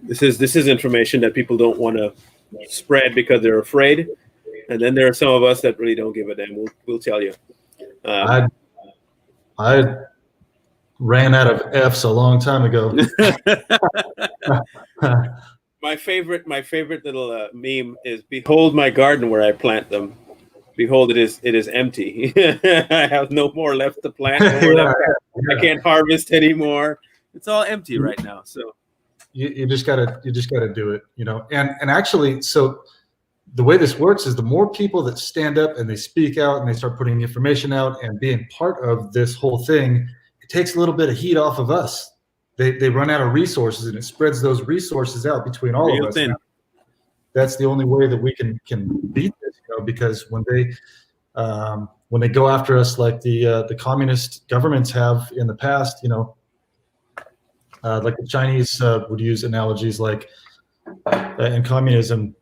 This is information that people don't want to spread because they're afraid. And then there are some of us that really don't give a damn. We'll tell you. I ran out of F's a long time ago. My favorite little meme is, "Behold my garden where I plant them. Behold, it is empty. I have no more left to plant. I can't harvest anymore. It's all empty right now." So you just gotta do it, And actually, so the way this works is the more people that stand up and they speak out and they start putting information out and being part of this whole thing, it takes a little bit of heat off of us. They run out of resources, and it spreads those resources out between all of us. Now, that's the only way that we can beat this, because when they go after us like the communist governments have in the past, like the Chinese would use analogies like in communism,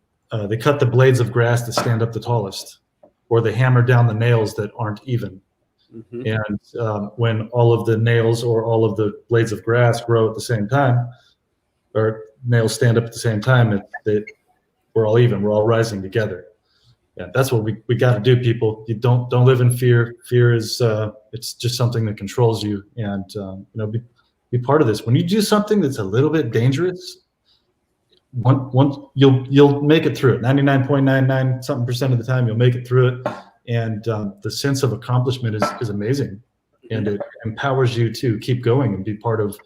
they cut the blades of grass that stand up the tallest, or they hammer down the nails that aren't even. And when all of the nails or all of the blades of grass grow at the same time, or nails stand up at the same time, we're all even. We're all rising together. Yeah, that's what we got to do, people. You don't live in fear. Fear is it's just something that controls you, and be part of this. When you do something that's a little bit dangerous, you'll make it through it. 99.99 something percent of the time, you'll make it through it. And the sense of accomplishment is amazing, and it empowers you to keep going and be part of,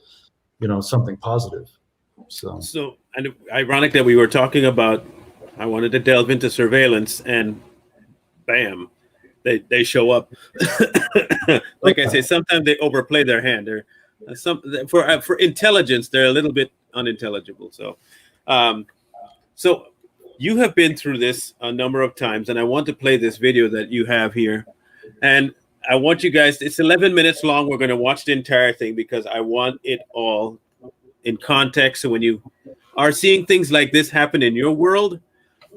something positive. So, and ironic that we were talking about, I wanted to delve into surveillance, and bam, they show up. Like I say, sometimes they overplay their hand. They're for intelligence, they're a little bit unintelligible. So you have been through this a number of times, and I want to play this video that you have here. And I want you guys. It's 11 minutes long. We're going to watch the entire thing because I want it all in context. So when you are seeing things like this happen in your world,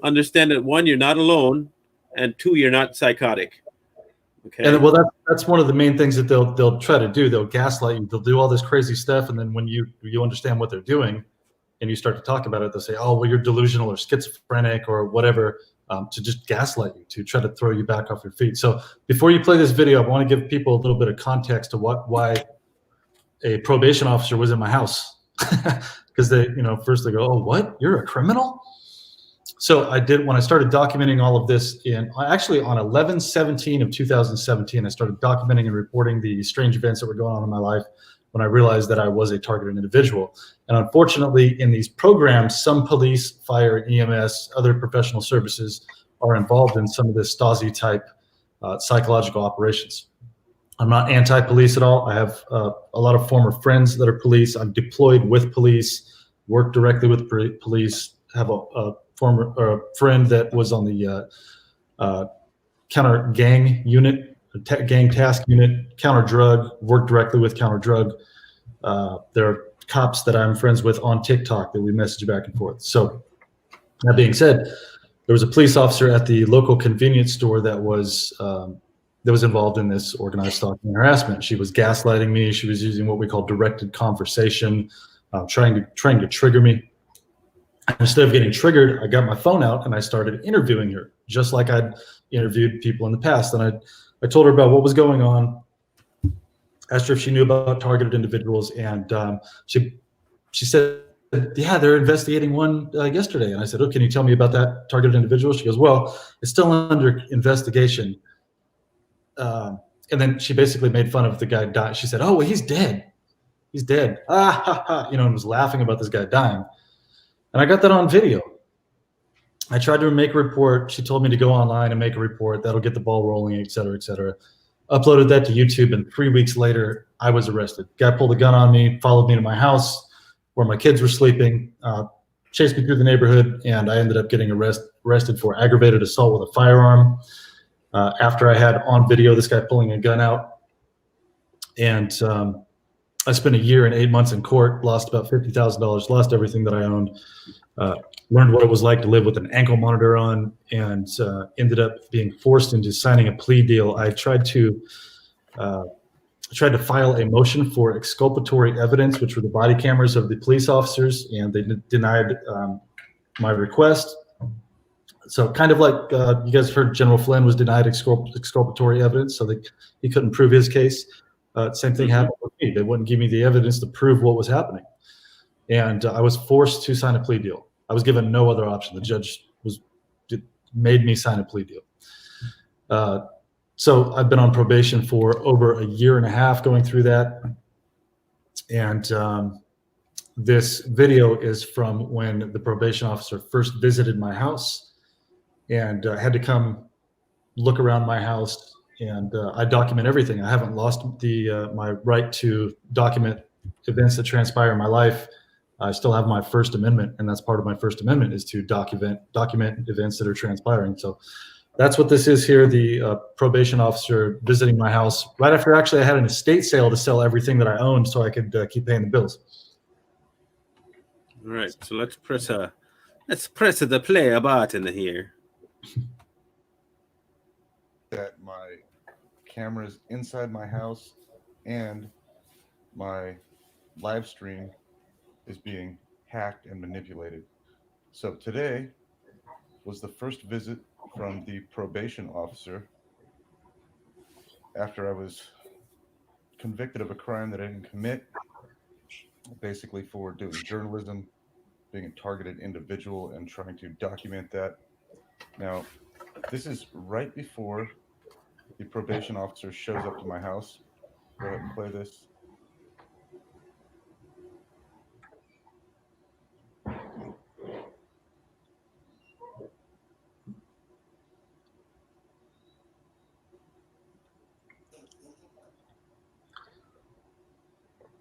understand that one, you're not alone, and two, you're not psychotic. Okay. And well, that's one of the main things that they'll try to do. They'll gaslight you. They'll do all this crazy stuff, and then when you understand what they're doing, and you start to talk about it, they'll say, "Oh, well, you're delusional or schizophrenic or whatever," to just gaslight you, to try to throw you back off your feet. So before you play this video, I want to give people a little bit of context to why a probation officer was in my house, because they, first they go, "Oh, what? You're a criminal?" So I did, when I started documenting all of this actually on 11/17 of 2017, I started documenting and reporting the strange events that were going on in my life when I realized that I was a targeted individual. And unfortunately, in these programs, some police, fire, EMS, other professional services are involved in some of this Stasi type psychological operations. I'm not anti-police at all. I have a lot of former friends that are police. I'm deployed with police, work directly with police, have a former friend that was on the counter gang unit, gang task unit, counter drug, work directly with counter drug. There are cops that I'm friends with on TikTok that we message back and forth. So that being said, there was a police officer at the local convenience store that was involved in this organized stalking and harassment. She was gaslighting me. She was using what we call directed conversation, trying to trigger me. Instead of getting triggered, I got my phone out and I started interviewing her, just like I'd interviewed people in the past. And I told her about what was going on, asked her if she knew about targeted individuals, and she said, "Yeah, they're investigating one yesterday." And I said, "Oh, can you tell me about that targeted individual?" She goes, "Well, it's still under investigation." And then she basically made fun of the guy dying. She said, "Oh, well, he's dead. He's dead." Ah, ha, ha, and was laughing about this guy dying. And I got that on video. I tried to make a report. She told me to go online and make a report. That'll get the ball rolling, et cetera, et cetera. Uploaded that to YouTube, and 3 weeks later, I was arrested. Guy pulled a gun on me, followed me to my house where my kids were sleeping, chased me through the neighborhood, and I ended up getting arrested for aggravated assault with a firearm. After I had on video this guy pulling a gun out. And I spent a year and 8 months in court, lost about $50,000, lost everything that I owned, learned what it was like to live with an ankle monitor on, and ended up being forced into signing a plea deal. I tried to file a motion for exculpatory evidence, which were the body cameras of the police officers, and they denied my request. So kind of like you guys heard General Flynn was denied exculpatory evidence, so he couldn't prove his case. Same thing happened with me. They wouldn't give me the evidence to prove what was happening. And I was forced to sign a plea deal. I was given no other option. The judge made me sign a plea deal. So I've been on probation for over a year and a half going through that. And this video is from when the probation officer first visited my house and had to come look around my house. And I document everything. I haven't lost my right to document events that transpire in my life. I still have my First Amendment, and that's part of my First Amendment is to document events that are transpiring. So that's what this is here, the probation officer visiting my house right after actually I had an estate sale to sell everything that I owned so I could keep paying the bills. All right, so let's press the play button here. That my cameras inside my house and my live stream is being hacked and manipulated. So today was the first visit from the probation officer after I was convicted of a crime that I didn't commit, basically for doing journalism, being a targeted individual and trying to document that. Now, this is right before the probation officer shows up to my house. Go ahead and play this.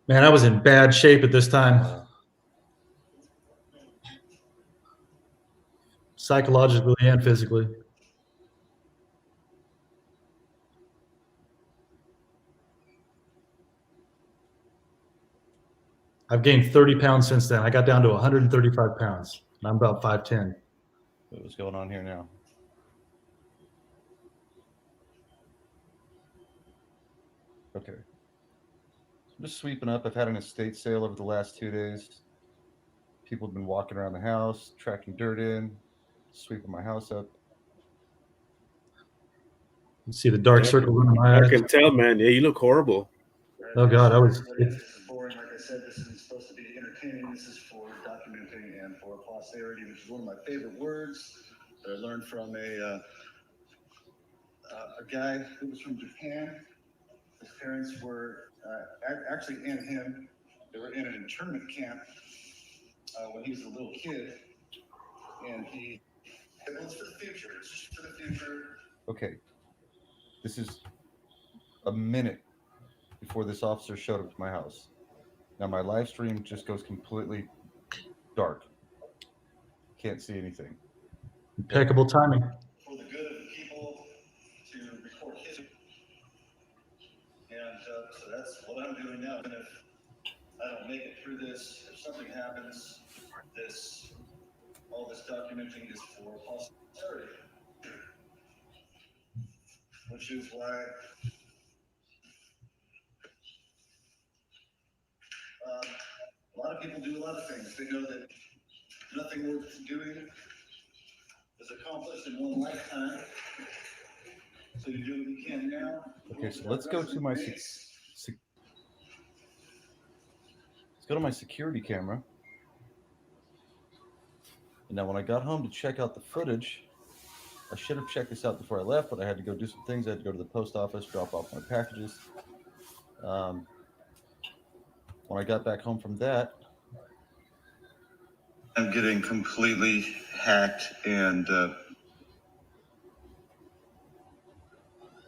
Man, I was in bad shape at this time. Psychologically and physically. I've gained 30 pounds since then. I got down to 135 pounds. And I'm about 5'10". What's going on here now? Okay. I'm just sweeping up. I've had an estate sale over the last 2 days. People have been walking around the house, tracking dirt in, sweeping my house up. You see the dark Yeah, circle under my I eyes. can tell, man. Yeah, you look horrible. Oh God, This is boring. Like I said, this is supposed to be entertaining. This is for documenting and for posterity, which is one of my favorite words that I learned from a guy who was from Japan. His parents were actually in him. They were in an internment camp when he was a little kid, and he said, "Well, it's for the future. It's just for the future." Okay. This is a minute before this officer showed up to my house. Now my live stream just goes completely dark. Can't see anything. impeccable timing. For the good of the people, to record history. And so that's what I'm doing now. And if I don't make it through this, if something happens, all this documenting is for posterity. Which is why a lot of people do a lot of things. They know that nothing worth doing is accomplished in one lifetime. So you do what you can now. Okay, so let's go to my security camera. And now when I got home to check out the footage, I should have checked this out before I left, but I had to go do some things. I had to go to the post office, drop off my packages. When I got back home from that, I'm getting completely hacked and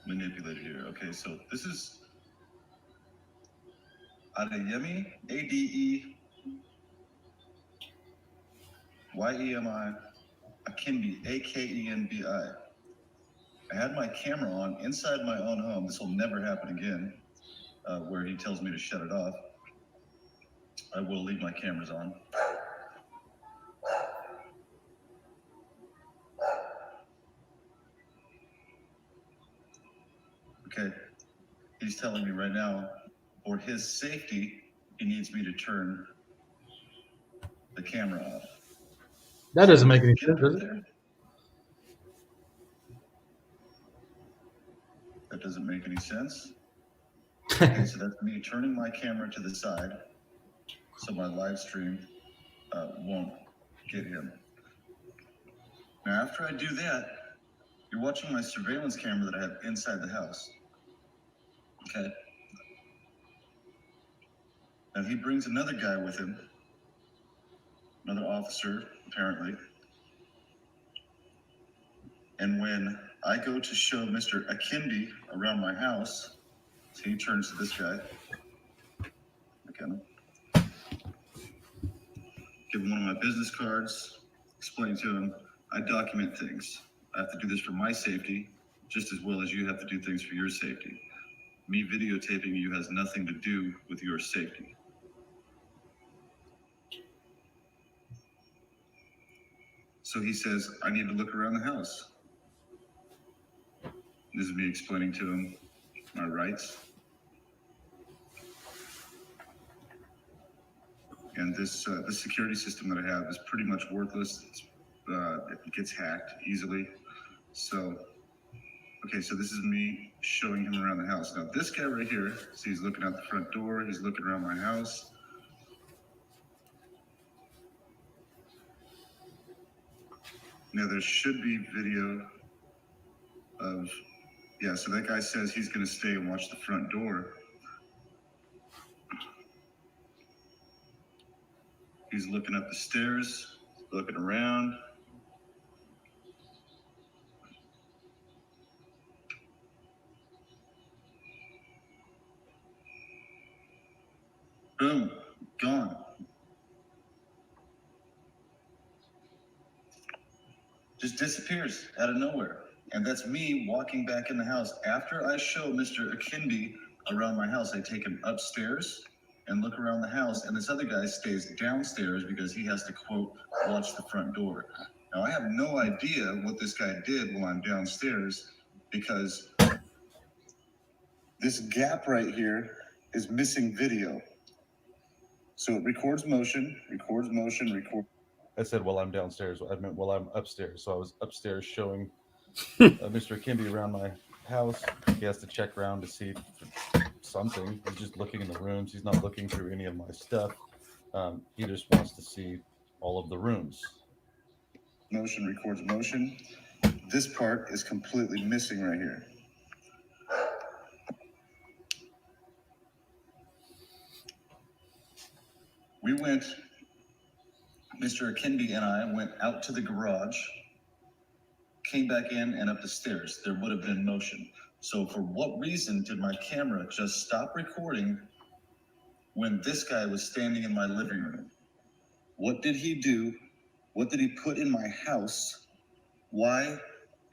manipulated here. Okay, so this is Adeyemi, Adeyemi, Akinbi, Akenbi. I had my camera on inside my own home. This will never happen again, where he tells me to shut it off. I will leave my cameras on. Okay, he's telling me right now, for his safety, he needs me to turn the camera off. That doesn't make any sense, does it? That doesn't make any sense. Okay, so that's me turning my camera to the side so my live stream won't get him. Now, after I do that, you're watching my surveillance camera that I have inside the house. Okay. And he brings another guy with him, another officer, apparently. And when I go to show Mr. Akinbi around my house, so he turns to this guy. Okay. Give him one of my business cards, explain to him, I document things. I have to do this for my safety, just as well as you have to do things for your safety. Me videotaping you has nothing to do with your safety. So he says, I need to look around the house. This is me explaining to him my rights. And this security system that I have is pretty much worthless. It gets hacked easily. So, okay, so this is me showing him around the house. Now, this guy right here, see, he's looking out the front door. He's looking around my house. Now, there should be video of, yeah, so that guy says he's going to stay and watch the front door. He's looking up the stairs, looking around. Boom, gone. Just disappears out of nowhere. And that's me walking back in the house. After I show Mr. Akinbi around my house, I take him upstairs and look around the house, and this other guy stays downstairs because he has to, quote, watch the front door. Now, I have no idea what this guy did while I'm downstairs because this gap right here is missing video. So it records motion, records. I said while I'm downstairs. I meant while I'm upstairs. So I was upstairs showing Mr. Kimby around my house. He has to check around to see something. He's just looking in the rooms. He's not looking through any of my stuff. He just wants to see all of the rooms. Motion records motion. This part is completely missing right here. Mr. Kimby and I went out to the garage, came back in and up the stairs. There would have been motion. So for what reason did my camera just stop recording when this guy was standing in my living room? What did he do? What did he put in my house? Why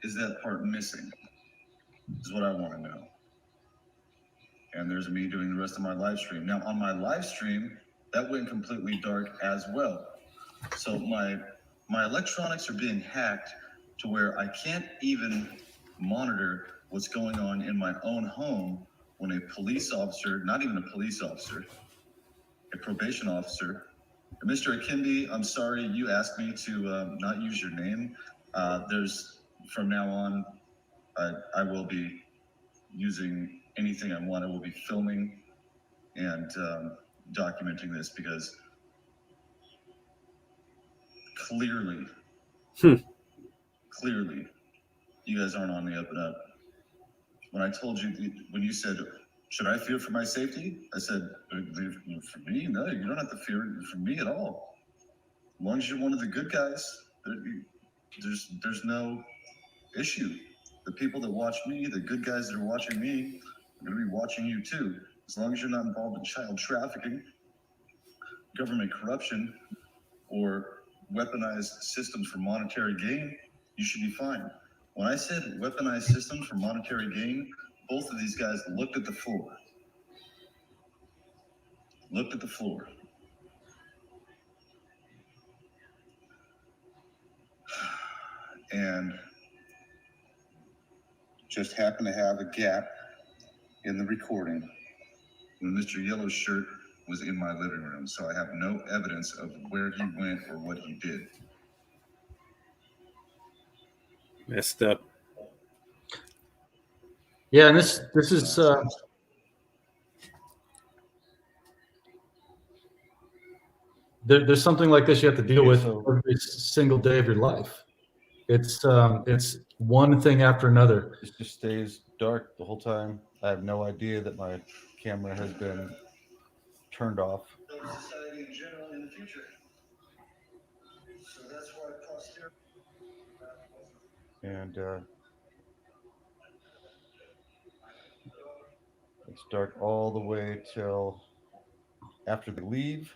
is that part missing? Is what I want to know. And there's me doing the rest of my live stream. Now on my live stream, that went completely dark as well. So my electronics are being hacked to where I can't even monitor what's going on in my own home when a police officer, not even a police officer, a probation officer. Mr. Akimbi, I'm sorry, you asked me to not use your name. From now on, I will be using anything I want. I will be filming and documenting this because clearly, you guys aren't on the up and up. When I told you, when you said, should I fear for my safety? I said, for me, no, you don't have to fear for me at all. As long as you're one of the good guys, there's no issue. The people that watch me, the good guys that are watching me, are going to be watching you too. As long as you're not involved in child trafficking, government corruption, or weaponized systems for monetary gain, you should be fine. When I said weaponized systems for monetary gain, both of these guys looked at the floor. And just happened to have a gap in the recording when Mr. Yellow's shirt was in my living room. So I have no evidence of where he went or what he did. Messed up. Yeah, and this is there's something like this you have to deal with every single day of your life. It's one thing after another. It just stays dark the whole time. I have no idea that my camera has been turned off. Society in general in the future. So that's why posterity. And it's dark all the way till after they leave.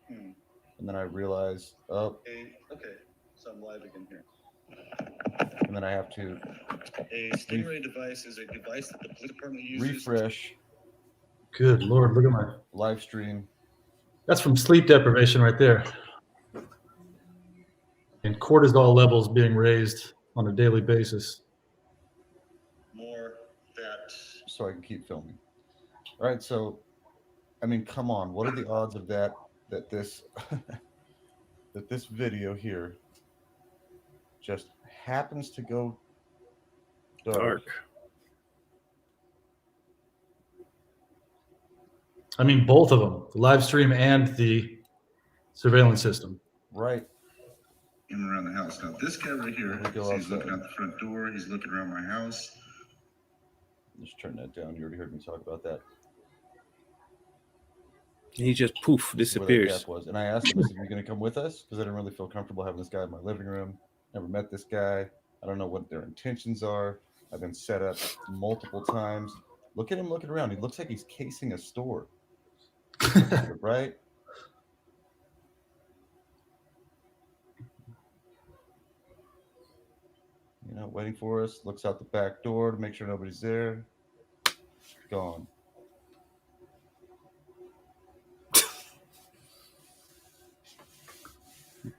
And then I realize, Okay, so I'm live again here. And then I have to A Stingray device is a device that the police department uses. refresh. Good Lord, look at my live stream. That's from sleep deprivation right there. And cortisol levels being raised on a daily basis. More that. So I can keep filming. All right, so I mean, come on. What are the odds of that this that this video here just happens to go dark? I mean, both of them, the live stream and the surveillance system. Right. In around the house. Now, this guy right here, he's looking out the front door. He's looking around my house. Just turn that down. You already heard me talk about that. He just poof disappears. That was. And I asked him, I said, "You're going to come with us?" Because I didn't really feel comfortable having this guy in my living room. Never met this guy. I don't know what their intentions are. I've been set up multiple times. Look at him looking around. He looks like he's casing a store. Right? You know, waiting for us. Looks out the back door to make sure nobody's there. Gone.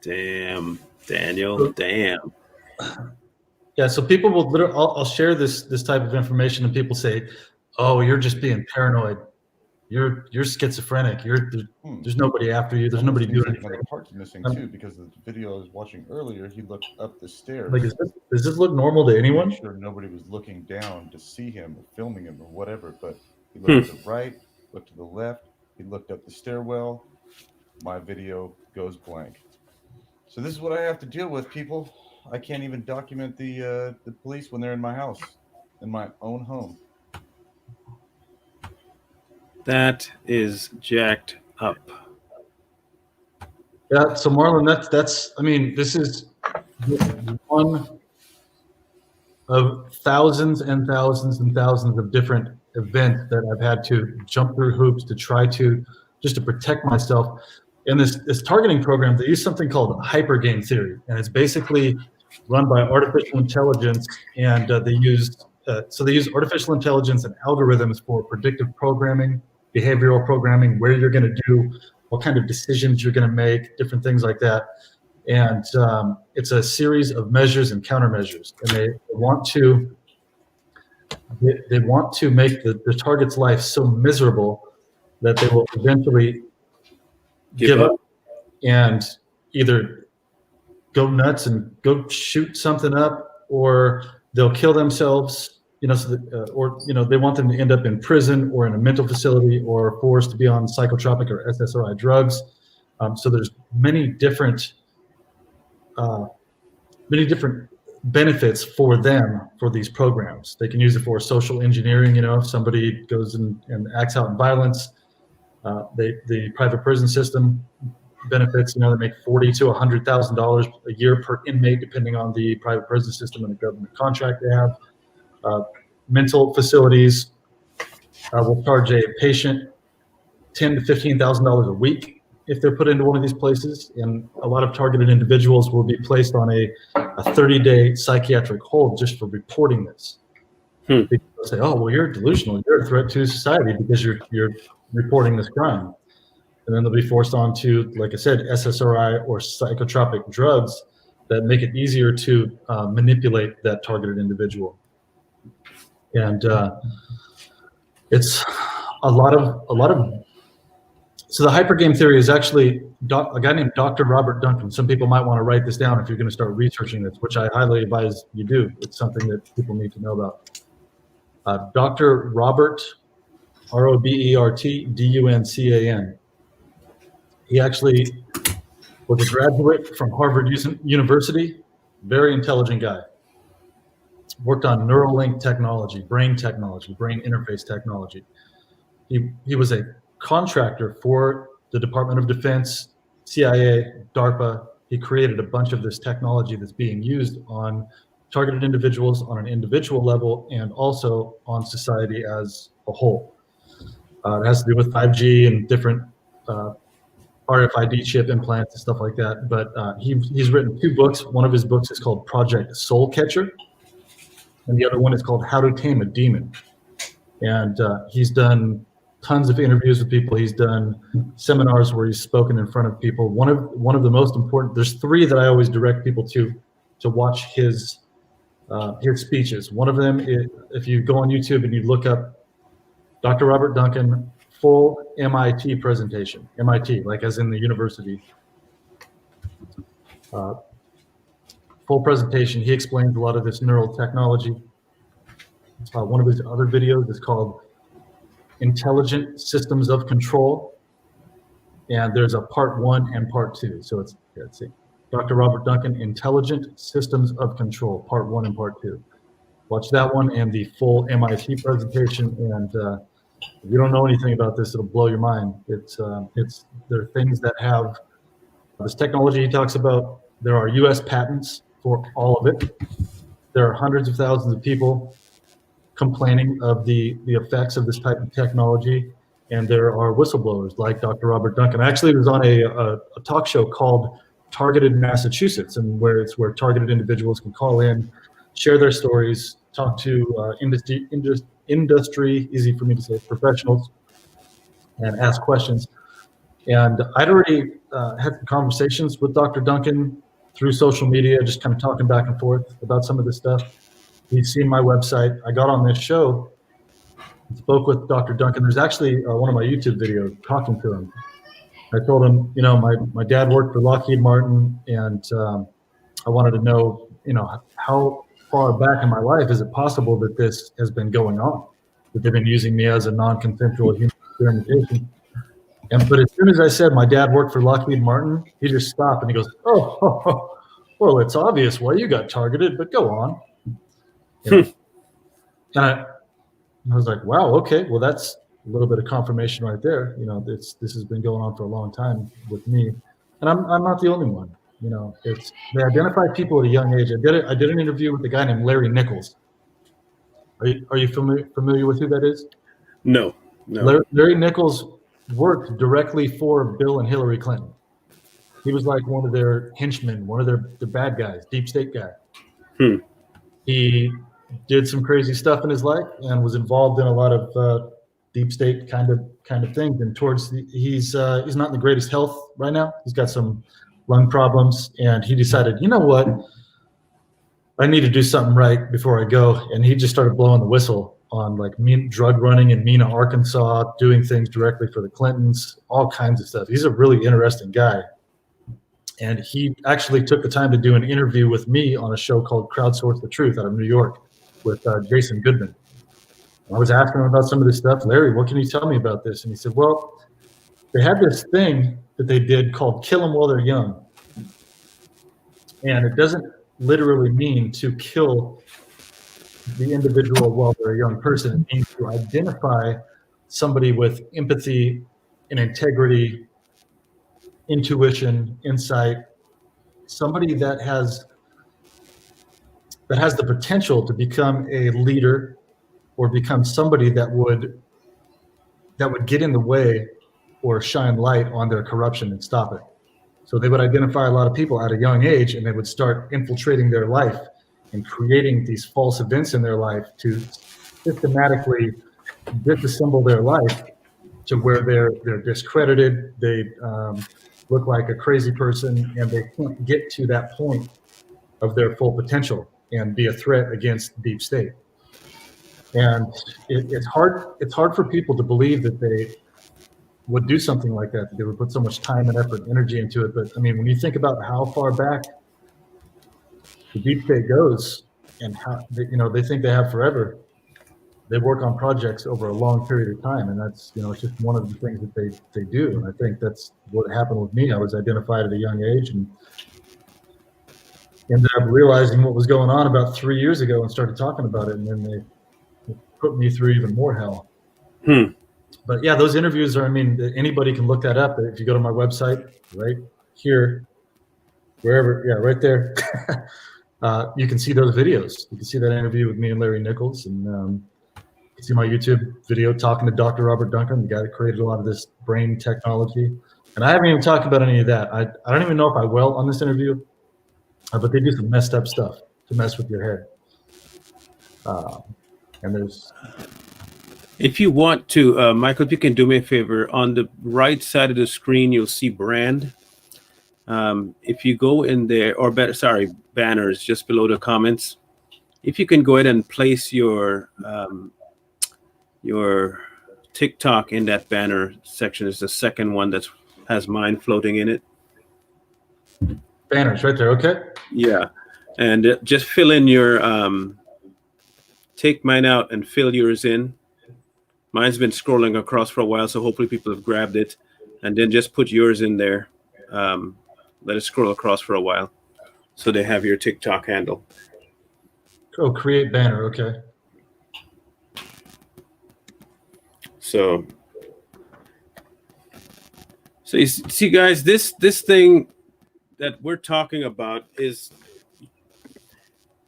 Damn, Daniel. Damn. Yeah, so people will literally, I'll share this type of information, and people say, "Oh, you're just being paranoid. You're schizophrenic. There's nobody after you. There's nobody doing anything." Another part's missing too, because the video I was watching earlier, he looked up the stairs. Like, does this look normal to anyone? Make sure nobody was looking down to see him or filming him or whatever. But he looked to the right, looked to the left. He looked up the stairwell. My video goes blank. So this is what I have to deal with, people. I can't even document the police when they're in my house, in my own home. That is jacked up. Yeah, so Marlon, that's I mean, this is one of thousands and thousands and thousands of different events that I've had to jump through hoops to try to just to protect myself. In this targeting program, they use something called hypergame theory, and it's basically run by artificial intelligence, and they use artificial intelligence and algorithms for predictive programming, behavioral programming, where you're going to do, what kind of decisions you're going to make, different things like that. And it's a series of measures and countermeasures, and they want to make the target's life so miserable that they will eventually give up and either go nuts and go shoot something up, or they'll kill themselves. They want them to end up in prison or in a mental facility or forced to be on psychotropic or SSRI drugs. So there's many different benefits for them for these programs. They can use it for social engineering. If somebody goes and acts out in violence, the private prison system benefits. They make $40,000 to $100,000 a year per inmate, depending on the private prison system and the government contract they have. Mental facilities will charge a patient $10,000 to $15,000 a week if they're put into one of these places, and a lot of targeted individuals will be placed on a 30-day psychiatric hold just for reporting this. People say, "Oh, well, you're delusional. You're a threat to society because you're reporting this crime," and then they'll be forced onto, like I said, SSRI or psychotropic drugs that make it easier to manipulate that targeted individual. And it's a lot of. So the hypergame theory is actually a guy named Dr. Robert Duncan. Some people might want to write this down if you're going to start researching this, which I highly advise you do. It's something that people need to know about. Dr. Robert, Robert Duncan. He actually was a graduate from Harvard University. Very intelligent guy. Worked on Neuralink technology, brain interface technology. He was a contractor for the Department of Defense, CIA, DARPA. He created a bunch of this technology that's being used on targeted individuals on an individual level and also on society as a whole. It has to do with 5G and different RFID chip implants and stuff like that. But he's written 2 books. One of his books is called Project Soul Catcher, and the other one is called How to Tame a Demon. And he's done tons of interviews with people. He's done seminars where he's spoken in front of people. One of the most important. There's 3 that I always direct people to watch his speeches. One of them is, if you go on YouTube and you look up Dr. Robert Duncan full MIT presentation, MIT, like as in the university. Full presentation. He explains a lot of this neural technology. One of his other videos is called Intelligent Systems of Control, and there's a part 1 and part 2. So let's see, Dr. Robert Duncan, Intelligent Systems of Control, part 1 and part 2. Watch that one and the full MIT presentation. And if you don't know anything about this, it'll blow your mind. There are things that have this technology he talks about. There are U.S. patents for all of it. There are hundreds of thousands of people complaining of the effects of this type of technology, and there are whistleblowers like Dr. Robert Duncan. I actually was on a talk show called Targeted Massachusetts, and where targeted individuals can call in, share their stories, talk to industry, easy for me to say, professionals, and ask questions. And I'd already had some conversations with Dr. Duncan through social media, just kind of talking back and forth about some of this stuff. He's seen my website. I got on this show, spoke with Dr. Duncan. There's actually one of my YouTube videos talking to him. I told him, my dad worked for Lockheed Martin, and I wanted to know, how far back in my life is it possible that this has been going on, that they've been using me as a non-consensual human experimentation. But as soon as I said my dad worked for Lockheed Martin, he just stopped and he goes, oh, well, it's obvious why you got targeted, but go on. And I was like, wow, okay, well, that's a little bit of confirmation right there. This has been going on for a long time with me, and I'm not the only one. They identify people at a young age. I did an interview with a guy named Larry Nichols. Are you familiar with who that is? No. Larry Nichols worked directly for Bill and Hillary Clinton. He was like one of their henchmen, one of the bad guys, deep state guy. He did some crazy stuff in his life and was involved in a lot of deep state kind of things. And he's not in the greatest health right now. He's got some lung problems, and he decided, you know what, I need to do something right before I go. And he just started blowing the whistle on drug running in Mena, Arkansas, doing things directly for the Clintons, all kinds of stuff. He's a really interesting guy. And he actually took the time to do an interview with me on a show called Crowdsource the Truth out of New York with Jason Goodman. I was asking him about some of this stuff. Larry, what can you tell me about this? And he said, well, they had this thing that they did called kill them while they're young. And it doesn't literally mean to kill the individual while they're a young person. It means to identify somebody with empathy and integrity, intuition, insight, somebody that has the potential to become a leader or become somebody that would get in the way or shine light on their corruption and stop it. So they would identify a lot of people at a young age, and they would start infiltrating their life and creating these false events in their life to systematically disassemble their life to where they're discredited, they look like a crazy person, and they can't get to that point of their full potential and be a threat against deep state. And it's hard for people to believe that they would do something like that they would put so much time and effort and energy into it. But I mean, when you think about how far back the deep state goes and how they think they have forever, they work on projects over a long period of time, and that's it's just one of the things that they do. And I think that's what happened with me. I was identified at a young age and ended up realizing what was going on about 3 years ago and started talking about it, and then they put me through even more hell. But yeah, those interviews are, anybody can look that up. If you go to my website right here, wherever, right there, you can see those videos. You can see that interview with me and Larry Nichols, and you can see my YouTube video talking to Dr. Robert Duncan, the guy that created a lot of this brain technology. And I haven't even talked about any of that. I don't even know if I will on this interview, but they do some messed up stuff to mess with your head. And there's... If you want to, Michael, if you can do me a favor, on the right side of the screen, you'll see brand. If you go in there, or better, sorry, banners just below the comments. If you can go ahead and place your TikTok in that banner section, is the second one that has mine floating in it. Banners right there, okay? Yeah, and just fill in your, take mine out and fill yours in. Mine's been scrolling across for a while, so hopefully people have grabbed it. And then just put yours in there. Let it scroll across for a while so they have your TikTok handle. Oh, create banner, okay. So you see, guys, this thing that we're talking about is,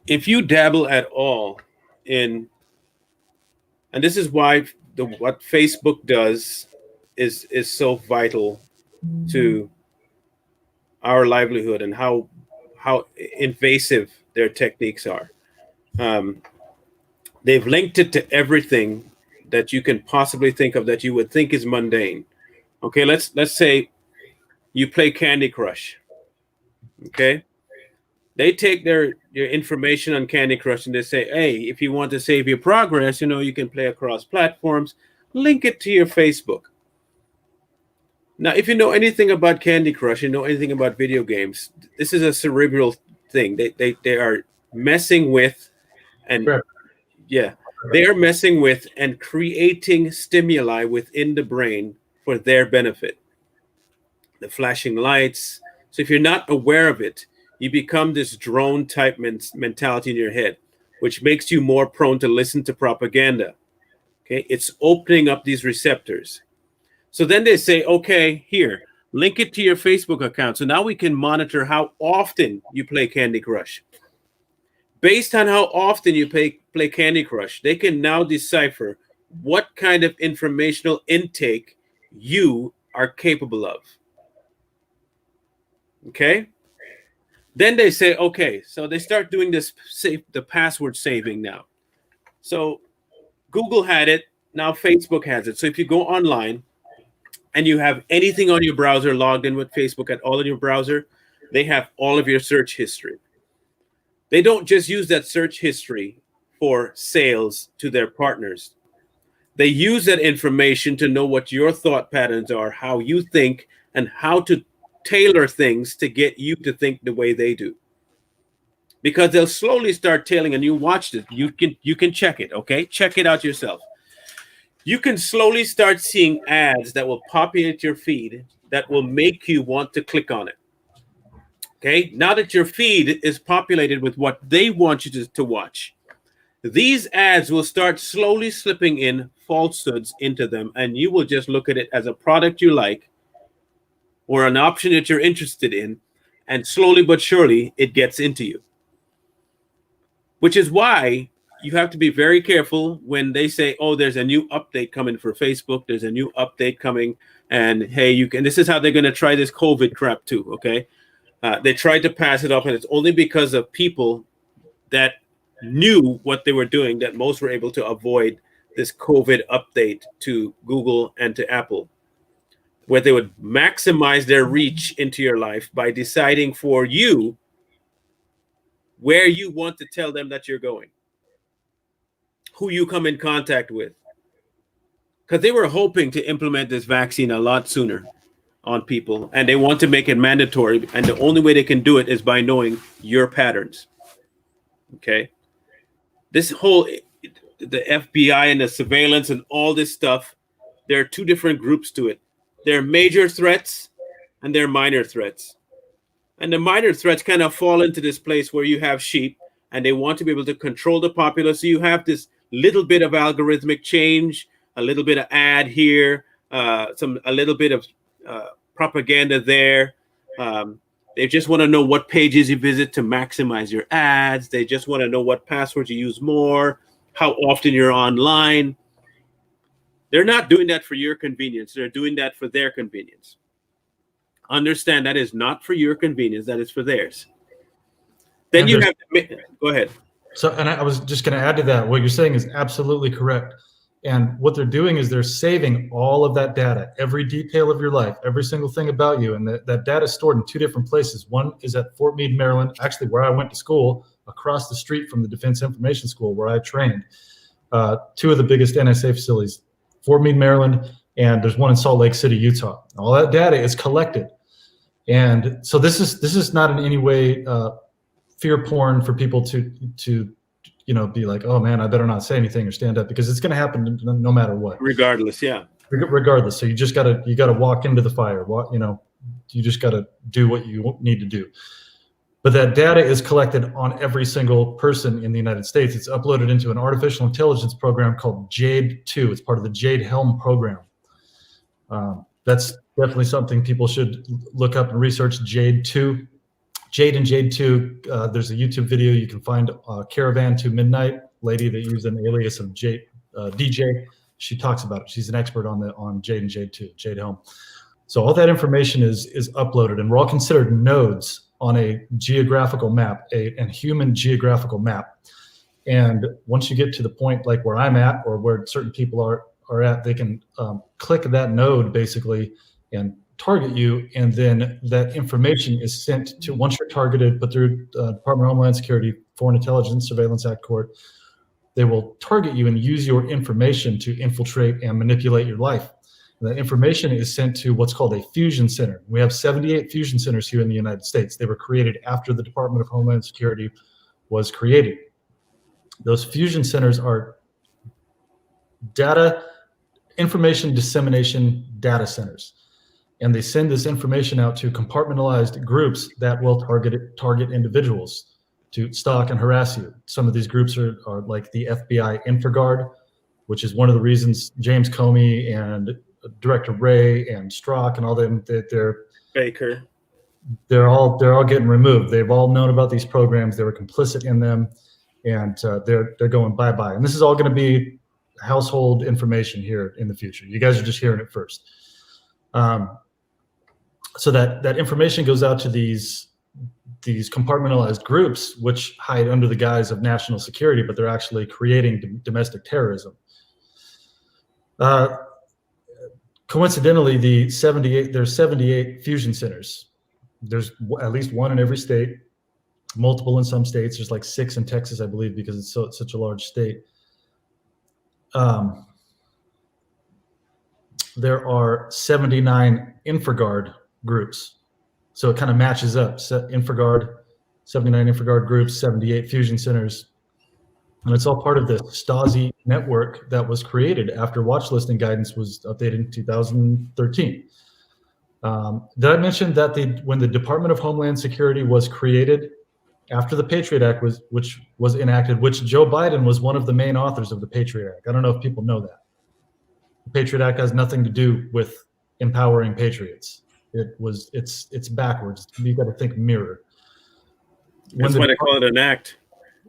if you dabble at all in, and this is why what Facebook does is so vital to our livelihood and how invasive their techniques are. They've linked it to everything that you can possibly think of that you would think is mundane. Okay, let's say you play Candy Crush. Okay? They take your information on Candy Crush and they say, hey, if you want to save your progress, you can play across platforms. Link it to your Facebook. Now, if you know anything about Candy Crush, you know anything about video games, this is a cerebral thing. They are messing with and they are messing with and creating stimuli within the brain for their benefit. The flashing lights. So if you're not aware of it, you become this drone type mentality in your head, which makes you more prone to listen to propaganda. Okay, it's opening up these receptors. So then they say, okay, here, link it to your Facebook account. So now we can monitor how often you play Candy Crush. Based on how often you play Candy Crush, they can now decipher what kind of informational intake you are capable of. Okay? Then they say, okay, so they start doing this, the password saving now. So Google had it, now Facebook has it. So if you go online and you have anything on your browser logged in with Facebook at all in your browser, they have all of your search history. They don't just use that search history for sales to their partners. They use that information to know what your thought patterns are, how you think, and how to tailor things to get you to think the way they do. Because they'll slowly start tailing, and you watch this. You can check it, okay? Check it out yourself. You can slowly start seeing ads that will populate your feed that will make you want to click on it. Okay? Now that your feed is populated with what they want you to watch, these ads will start slowly slipping in falsehoods into them, and you will just look at it as a product you like or an option that you're interested in, and slowly but surely it gets into you. Which is why you have to be very careful when they say, oh, there's a new update coming for Facebook, there's a new update coming, and hey, you can. This is how they're going to try this COVID crap too, okay? They tried to pass it off, and it's only because of people that knew what they were doing that most were able to avoid this COVID update to Google and to Apple, where they would maximize their reach into your life by deciding for you where you want to tell them that you're going, who you come in contact with. Because they were hoping to implement this vaccine a lot sooner on people, and they want to make it mandatory, and the only way they can do it is by knowing your patterns. Okay? This whole, the FBI and the surveillance and all this stuff, there are two different groups to it. There are major threats and there are minor threats. And the minor threats kind of fall into this place where you have sheep and they want to be able to control the populace. So you have this little bit of algorithmic change, a little bit of ad here, a little bit of propaganda there. They just want to know what pages you visit to maximize your ads. They just want to know what passwords you use more, how often you're online. They're not doing that for your convenience. They're doing that for their convenience. Understand that is not for your convenience. That is for theirs. Then you have to go ahead. So, and I was just going to add to that. What you're saying is absolutely correct. And what they're doing is they're saving all of that data, every detail of your life, every single thing about you. And that data is stored in two different places. One is at Fort Meade, Maryland, actually where I went to school, across the street from the Defense Information School where I trained. Two of the biggest NSA facilities, Fort Meade, Maryland, and there's one in Salt Lake City, Utah. All that data is collected. And so this is not in any way fear porn for people to be like, oh man, I better not say anything or stand up, because it's going to happen no matter what. Regardless, yeah. Regardless. So you gotta walk into the fire. You just gotta do what you need to do. But that data is collected on every single person in the United States. It's uploaded into an artificial intelligence program called Jade 2. It's part of the Jade Helm program. That's definitely something people should look up and research. Jade 2. Jade and Jade 2, there's a YouTube video you can find, Caravan to Midnight, lady that used an alias of Jade, DJ. She talks about it. She's an expert on Jade and Jade 2, Jade Helm. So all that information is uploaded, and we're all considered nodes on a geographical map, a human geographical map. And once you get to the point like where I'm at, or where certain people are at, they can click that node basically and target you, and then that information is sent to, once you're targeted, but through Department of Homeland Security, Foreign Intelligence Surveillance Act Court, they will target you and use your information to infiltrate and manipulate your life. And that information is sent to what's called a fusion center. We have 78 fusion centers here in the United States. They were created after the Department of Homeland Security was created. Those fusion centers are information dissemination data centers. And they send this information out to compartmentalized groups that will target individuals to stalk and harass you. Some of these groups are like the FBI InfraGard, which is one of the reasons James Comey and Director Wray and Strzok and all them, they're Baker. They're all getting removed. They've all known about these programs. They were complicit in them, and they're going bye-bye. And this is all going to be household information here in the future. You guys are just hearing it first. So that information goes out to these compartmentalized groups, which hide under the guise of national security, but they're actually creating domestic terrorism. Coincidentally, there's 78 fusion centers. There's at least one in every state, multiple in some states. There's like 6 in Texas, I believe, because it's such a large state. There are 79 InfraGard groups. So it kind of matches up. 79 InfraGard groups, 78 fusion centers. And it's all part of the Stasi network that was created after watchlisting guidance was updated in 2013. Did I mention that when the Department of Homeland Security was created after the Patriot Act which was enacted, which Joe Biden was one of the main authors of the Patriot Act? I don't know if people know that. The Patriot Act has nothing to do with empowering patriots. It's backwards. You got to think mirror. That's why they call it an act.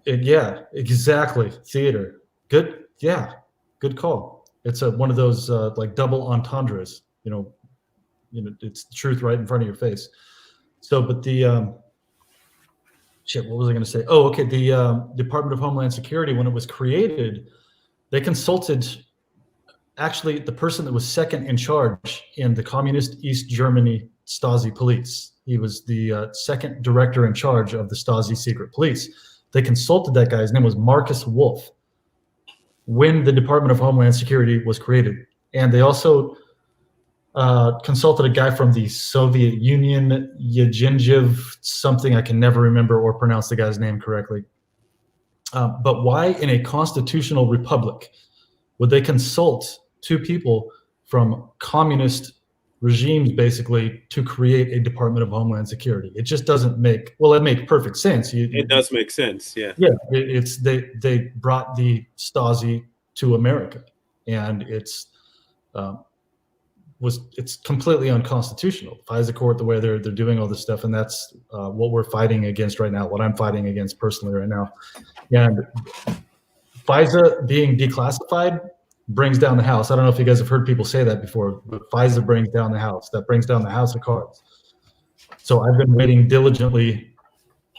Yeah, exactly. Theater. Good. Yeah, good call. It's one of those like double entendres. You know, it's the truth right in front of your face. So, but the shit. What was I going to say? Oh, okay. The Department of Homeland Security, when it was created, they consulted. Actually, the person that was second in charge in the communist East Germany Stasi police. He was the second director in charge of the Stasi secret police. They consulted that guy. His name was Marcus Wolf when the Department of Homeland Security was created. And they also consulted a guy from the Soviet Union, Yevgenyev something. I can never remember or pronounce the guy's name correctly. But why in a constitutional republic would they consult 2 people from communist regimes basically to create a Department of Homeland Security? It just doesn't make, well, it makes perfect sense. It does make sense, yeah. Yeah, they brought the Stasi to America, and it's completely unconstitutional. FISA court, the way they're doing all this stuff, and that's what we're fighting against right now, what I'm fighting against personally right now. And FISA being declassified brings down the house. I don't know if you guys have heard people say that before, but FISA brings down the house. That brings down the house of cards. So I've been waiting diligently,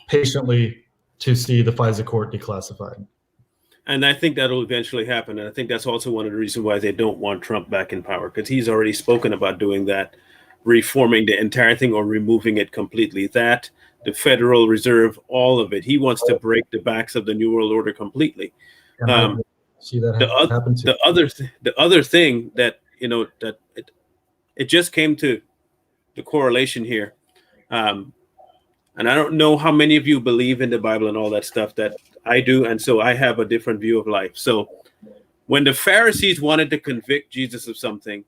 patiently to see the FISA court declassified. And I think that'll eventually happen. And I think that's also one of the reasons why they don't want Trump back in power, because he's already spoken about doing that, reforming the entire thing or removing it completely. That, the Federal Reserve, all of it. He wants to break the backs of the New World Order completely. See that happen too. The other thing that, that it just came to the correlation here. And I don't know how many of you believe in the Bible and all that stuff. That I do. And so I have a different view of life. So when the Pharisees wanted to convict Jesus of something,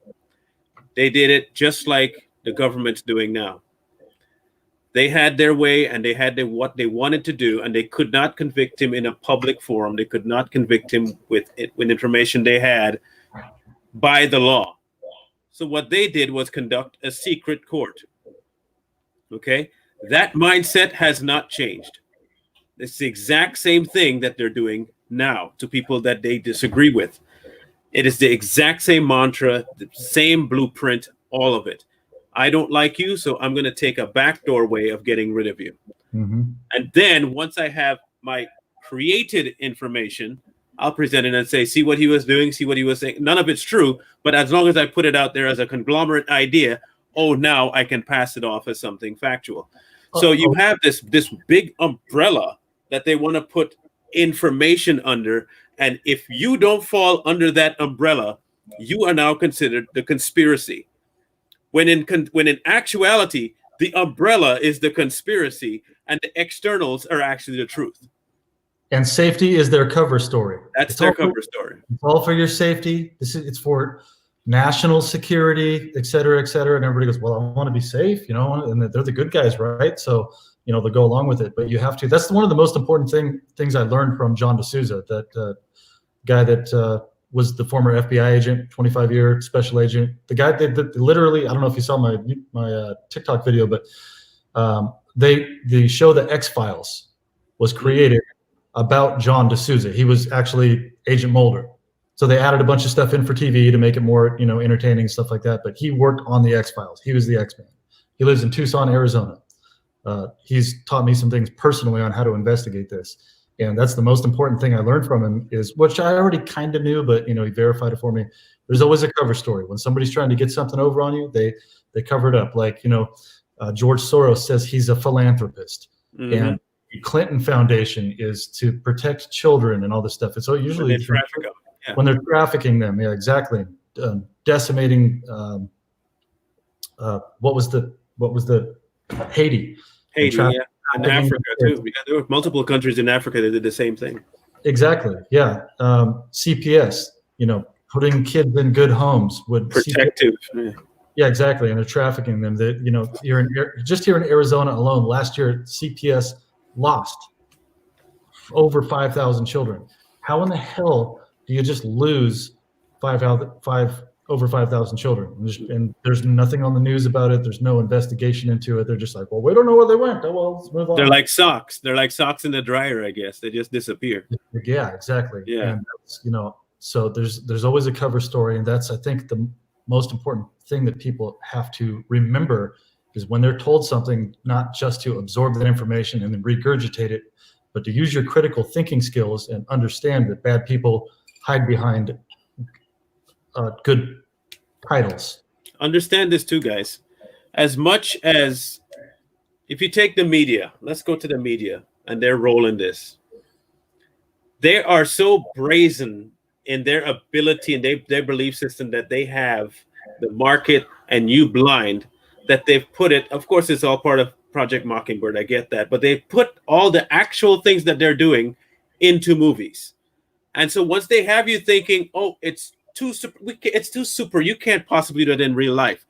they did it just like the government's doing now. They had their way and they had what they wanted to do, and they could not convict him in a public forum. They could not convict him with information they had by the law. So what they did was conduct a secret court. Okay? That mindset has not changed. It's the exact same thing that they're doing now to people that they disagree with. It is the exact same mantra, the same blueprint, all of it. I don't like you, so I'm going to take a backdoor way of getting rid of you. Mm-hmm. And then once I have my created information, I'll present it and say, see what he was doing, see what he was saying. None of it's true, but as long as I put it out there as a conglomerate idea, oh, now I can pass it off as something factual. So you have this big umbrella that they want to put information under, and if you don't fall under that umbrella, you are now considered the conspiracy. When in actuality, the umbrella is the conspiracy, and the externals are actually the truth. And safety is their cover story. That's their cover story. It's all for your safety. It's for national security, et cetera, et cetera. And everybody goes, well, I want to be safe, and they're the good guys, right? So, they'll go along with it. But you have to. That's one of the most important things I learned from John D'Souza, that guy that was the former FBI agent, 25-year special agent. The guy that literally, I don't know if you saw my TikTok video, but the show The X-Files was created about John D'Souza. He was actually Agent Mulder. So they added a bunch of stuff in for TV to make it more, entertaining and stuff like that. But he worked on the X-Files. He was the X-Man. He lives in Tucson, Arizona. He's taught me some things personally on how to investigate this. And that's the most important thing I learned from him, which I already kind of knew, but he verified it for me. There's always a cover story. When somebody's trying to get something over on you, they cover it up. Like, George Soros says he's a philanthropist. Mm-hmm. And the Clinton Foundation is to protect children and all this stuff. It's usually when they traffic them. Yeah. When they're trafficking them. Yeah, exactly. Decimating. What was the Haiti? Haiti, yeah. And Africa too. Yeah, there were multiple countries in Africa that did the same thing. Exactly. Yeah. CPS. Putting kids in good homes would protective. Yeah, exactly. And they're trafficking them. Just here in Arizona alone, last year CPS lost over 5,000 children. How in the hell do you just lose over 5,000 children? And there's nothing on the news about it. There's no investigation into it. They're just like, well, we don't know where they went. Oh, well, let's move on. They're like socks. They're like socks in the dryer, I guess. They just disappear. Yeah, exactly. Yeah. And so there's always a cover story, and that's, I think, the most important thing that people have to remember is when they're told something, not just to absorb that information and then regurgitate it, but to use your critical thinking skills and understand that bad people hide behind good titles. Understand this too, guys. As much as, if you take the media, let's go to the media and their role in this. They are so brazen in their ability and their belief system that they have the market and you blind, that they've put it, of course, it's all part of Project Mockingbird, I get that, but they put all the actual things that they're doing into movies. And so once they have you thinking, oh, it's too super, you can't possibly do it in real life.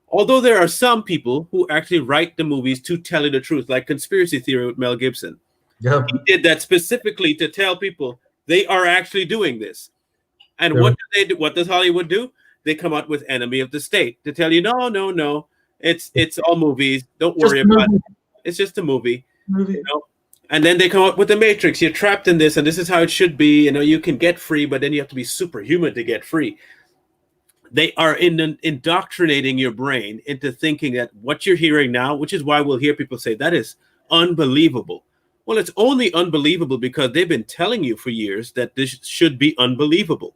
Although there are some people who actually write the movies to tell you the truth, like Conspiracy Theory with Mel Gibson. Yep. He did that specifically to tell people they are actually doing this. And what do they do? What does Hollywood do? They come out with Enemy of the State to tell you, no, it's all movies. Don't worry about it. It's just a movie. And then they come up with The Matrix. You're trapped in this, and this is how it should be. You can get free, but then you have to be superhuman to get free. They are indoctrinating your brain into thinking that what you're hearing now, which is why we'll hear people say, that is unbelievable. Well, it's only unbelievable because they've been telling you for years that this should be unbelievable.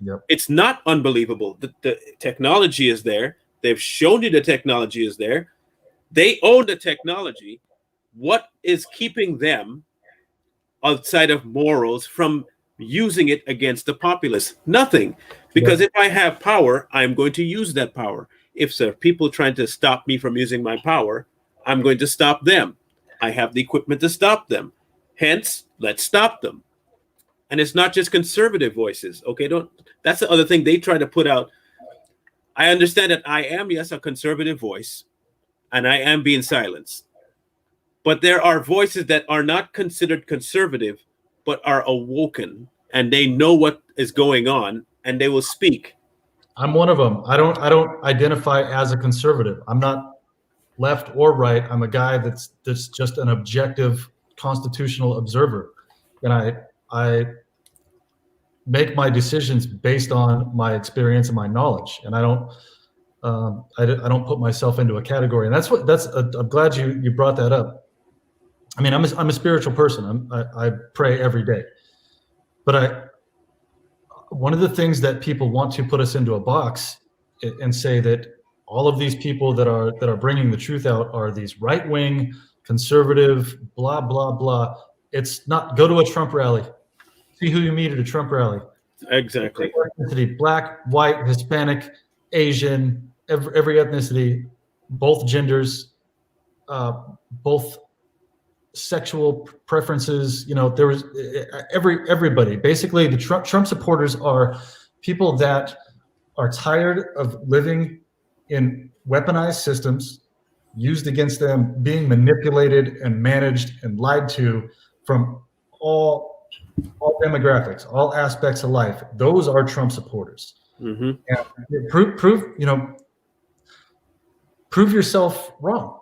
Yep. It's not unbelievable. The technology is there. They've shown you the technology is there. They own the technology. What is keeping them outside of morals from using it against the populace? Nothing. Because if I have power, I'm going to use that power. If there are people trying to stop me from using my power, I'm going to stop them. I have the equipment to stop them. Hence, let's stop them. And it's not just conservative voices. Okay, that's the other thing they try to put out. I understand that I am, yes, a conservative voice, and I am being silenced. But there are voices that are not considered conservative, but are awoken, and they know what is going on, and they will speak. I'm one of them. I don't identify as a conservative. I'm not left or right. I'm a guy that's just an objective constitutional observer, and I make my decisions based on my experience and my knowledge, and I don't put myself into a category. And I'm glad you brought that up. I mean, I'm a spiritual person. I pray every day, but one of the things that people want to put us into a box and say that all of these people that are bringing the truth out are these right-wing, conservative, blah blah blah. It's not. Go to a Trump rally. See who you meet at a Trump rally. Exactly. Ethnicity: black, white, Hispanic, Asian, every ethnicity, both genders, both sexual preferences. There was everybody. Basically, the Trump supporters are people that are tired of living in weaponized systems used against them, being manipulated and managed and lied to from all demographics, all aspects of life. Those are Trump supporters. Mm-hmm. And prove yourself wrong.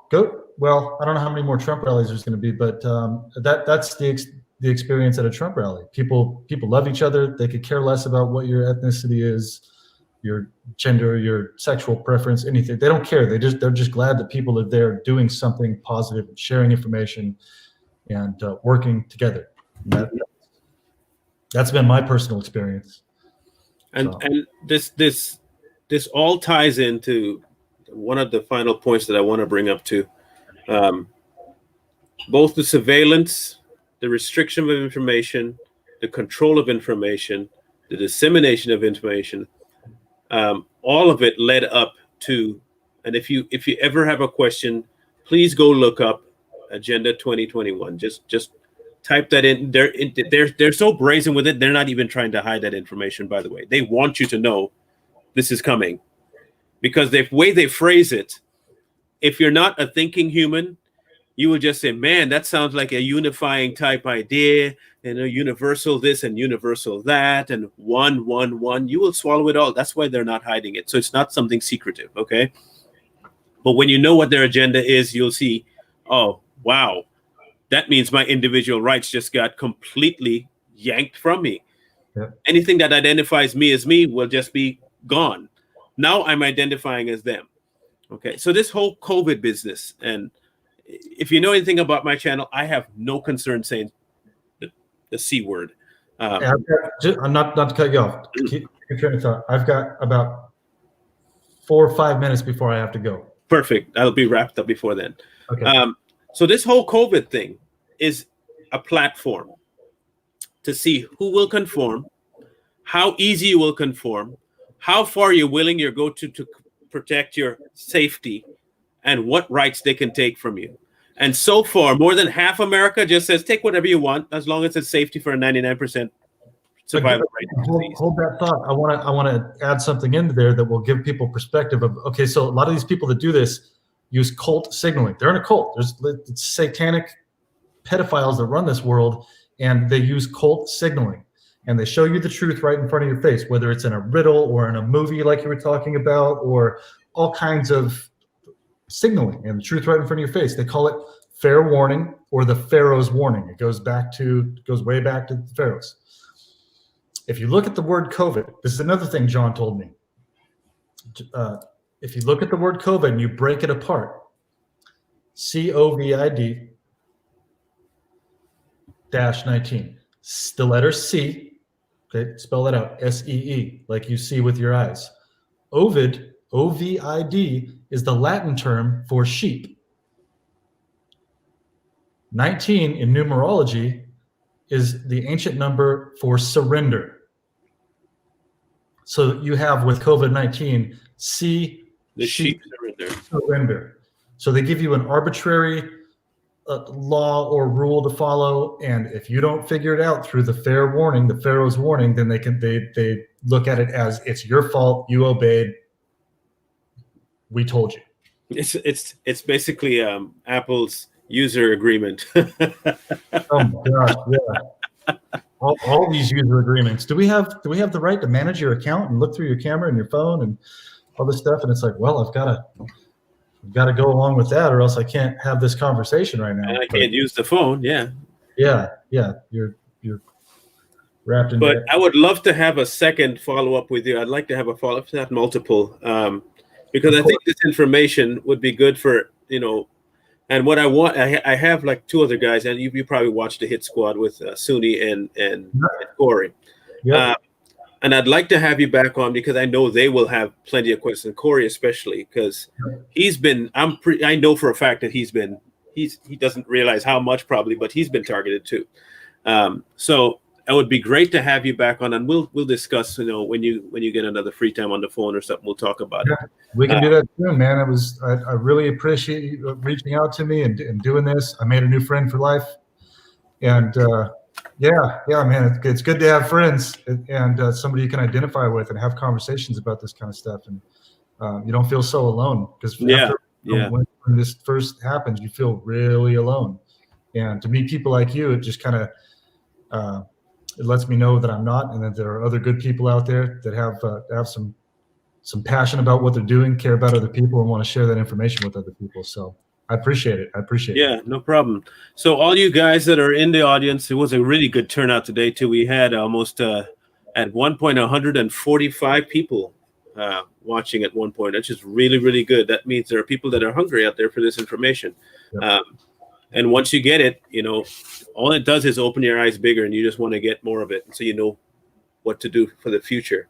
Well, I don't know how many more Trump rallies there's going to be, but that's the experience at a Trump rally. People love each other. They could care less about what your ethnicity is, your gender, your sexual preference, anything. They don't care. They're just glad that people are there doing something positive, and sharing information, and working together. That's been my personal experience. And this all ties into one of the final points that I want to bring up too. Both the surveillance, the restriction of information, the control of information, the dissemination of information, all of it led up to, and if you ever have a question, please go look up Agenda 2021. Just type that in. They're so brazen with it. They're not even trying to hide that information, by the way. They want you to know this is coming, because the way they phrase it, if you're not a thinking human, you would just say, man, that sounds like a unifying type idea, and a universal this and universal that, and one. You will swallow it all. That's why they're not hiding it. So it's not something secretive, okay? But when you know what their agenda is, you'll see, oh, wow, that means my individual rights just got completely yanked from me. Yeah. Anything that identifies me as me will just be gone. Now I'm identifying as them. Okay, so this whole COVID business, and if you know anything about my channel, I have no concern saying the C word. I'm not to cut you off. Keep your train of thought. I've got about 4 or 5 minutes before I have to go. Perfect. That'll be wrapped up before then. Okay. So this whole COVID thing is a platform to see who will conform, how easy you will conform, how far you're willing to go to protect your safety, and what rights they can take from you. And so far, more than half America just says, take whatever you want, as long as it's safety for a 99% survival rate. Hold that thought. I want to add something into there that will give people perspective of, okay, so a lot of these people that do this use cult signaling. They're in a cult. It's satanic pedophiles that run this world, and they use cult signaling. And they show you the truth right in front of your face, whether it's in a riddle or in a movie like you were talking about, or all kinds of signaling, and the truth right in front of your face. They call it fair warning, or the Pharaoh's warning. It goes way back to the Pharaohs. If you look at the word COVID, this is another thing John told me. If you look at the word COVID and you break it apart, COVID -19, the letter C, okay, spell that out, SEE, like you see with your eyes. Ovid, OVID, is the Latin term for sheep. 19 in numerology is the ancient number for surrender. So you have with COVID-19, C, The sheep surrender. So they give you an arbitrary law or rule to follow, and if you don't figure it out through the fair warning, the Pharaoh's warning, then they look at it as it's your fault, you obeyed, we told you. It's basically Apple's user agreement. Oh my gosh, yeah. All these user agreements. Do we have the right to manage your account and look through your camera and your phone and all this stuff? And it's like, well, I've got to go along with that, or else I can't have this conversation right now. And I can't use the phone. Yeah. Yeah. You're wrapped in. But that. I would love to have a second follow up with you. I'd like to have a follow up, not multiple, because I think this information would be good for, and what I want, I have like 2 other guys, and you probably watched the Hit Squad with Suni and Corey. Yeah. And I'd like to have you back on because I know they will have plenty of questions. Corey, especially, because he's been. I know for a fact that he's been. He doesn't realize how much probably, but he's been targeted too. So it would be great to have you back on, and we'll discuss. When you get another free time on the phone or something, we'll talk about it. We can do that soon, man. I really appreciate you reaching out to me and doing this. I made a new friend for life, and yeah, man, it's good to have friends and somebody you can identify with and have conversations about this kind of stuff, and you don't feel so alone because when this first happens, you feel really alone, and to meet people like you, it just kind of it lets me know that I'm not, and that there are other good people out there that have some passion about what they're doing, care about other people, and want to share that information with other people. So I appreciate it. Yeah, no problem. So all you guys that are in the audience, it was a really good turnout today too. We had almost at one point 145 people watching at one point, which is really, really good. That means there are people that are hungry out there for this information. Yep. And once you get it, all it does is open your eyes bigger, and you just want to get more of it, so you know what to do for the future.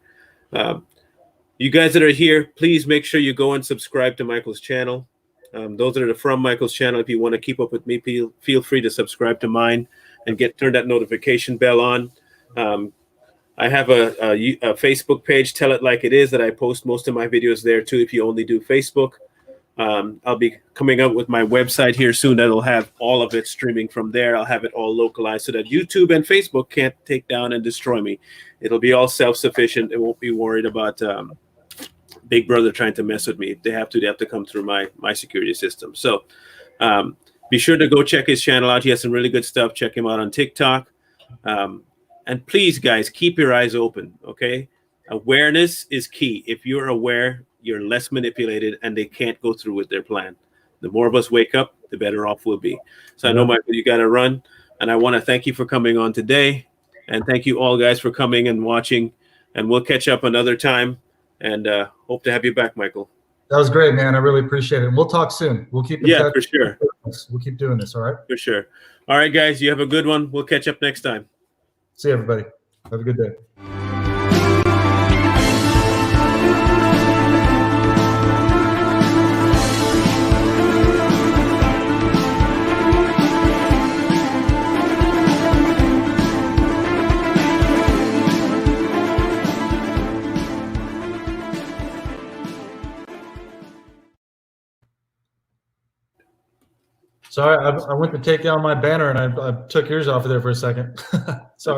You guys that are here, please make sure you go and subscribe to Michael's channel. Those that are from Michael's channel, if you want to keep up with me, feel free to subscribe to mine and turn that notification bell on. I have a Facebook page, Tell It Like It Is, that I post most of my videos there too, if you only do Facebook. I'll be coming up with my website here soon that'll have all of it streaming from there. I'll have it all localized so that YouTube and Facebook can't take down and destroy me. It'll be all self-sufficient. It won't be worried about Big Brother trying to mess with me. If they have to come through my security system. So be sure to go check his channel out. He has some really good stuff. Check him out on TikTok. And please, guys, keep your eyes open, okay? Awareness is key. If you're aware, you're less manipulated, and they can't go through with their plan. The more of us wake up, the better off we'll be. So I know, Michael, you got to run, and I want to thank you for coming on today, and thank you all guys for coming and watching, and we'll catch up another time, and hope to have you back, Michael. That was great, man. I really appreciate it. And we'll talk soon. We'll keep in touch. Yeah, for sure. We'll keep doing this, all right? For sure. All right, guys, you have a good one. We'll catch up next time. See you, everybody. Have a good day. Sorry, I went to take down my banner and I took yours off of there for a second. Sorry.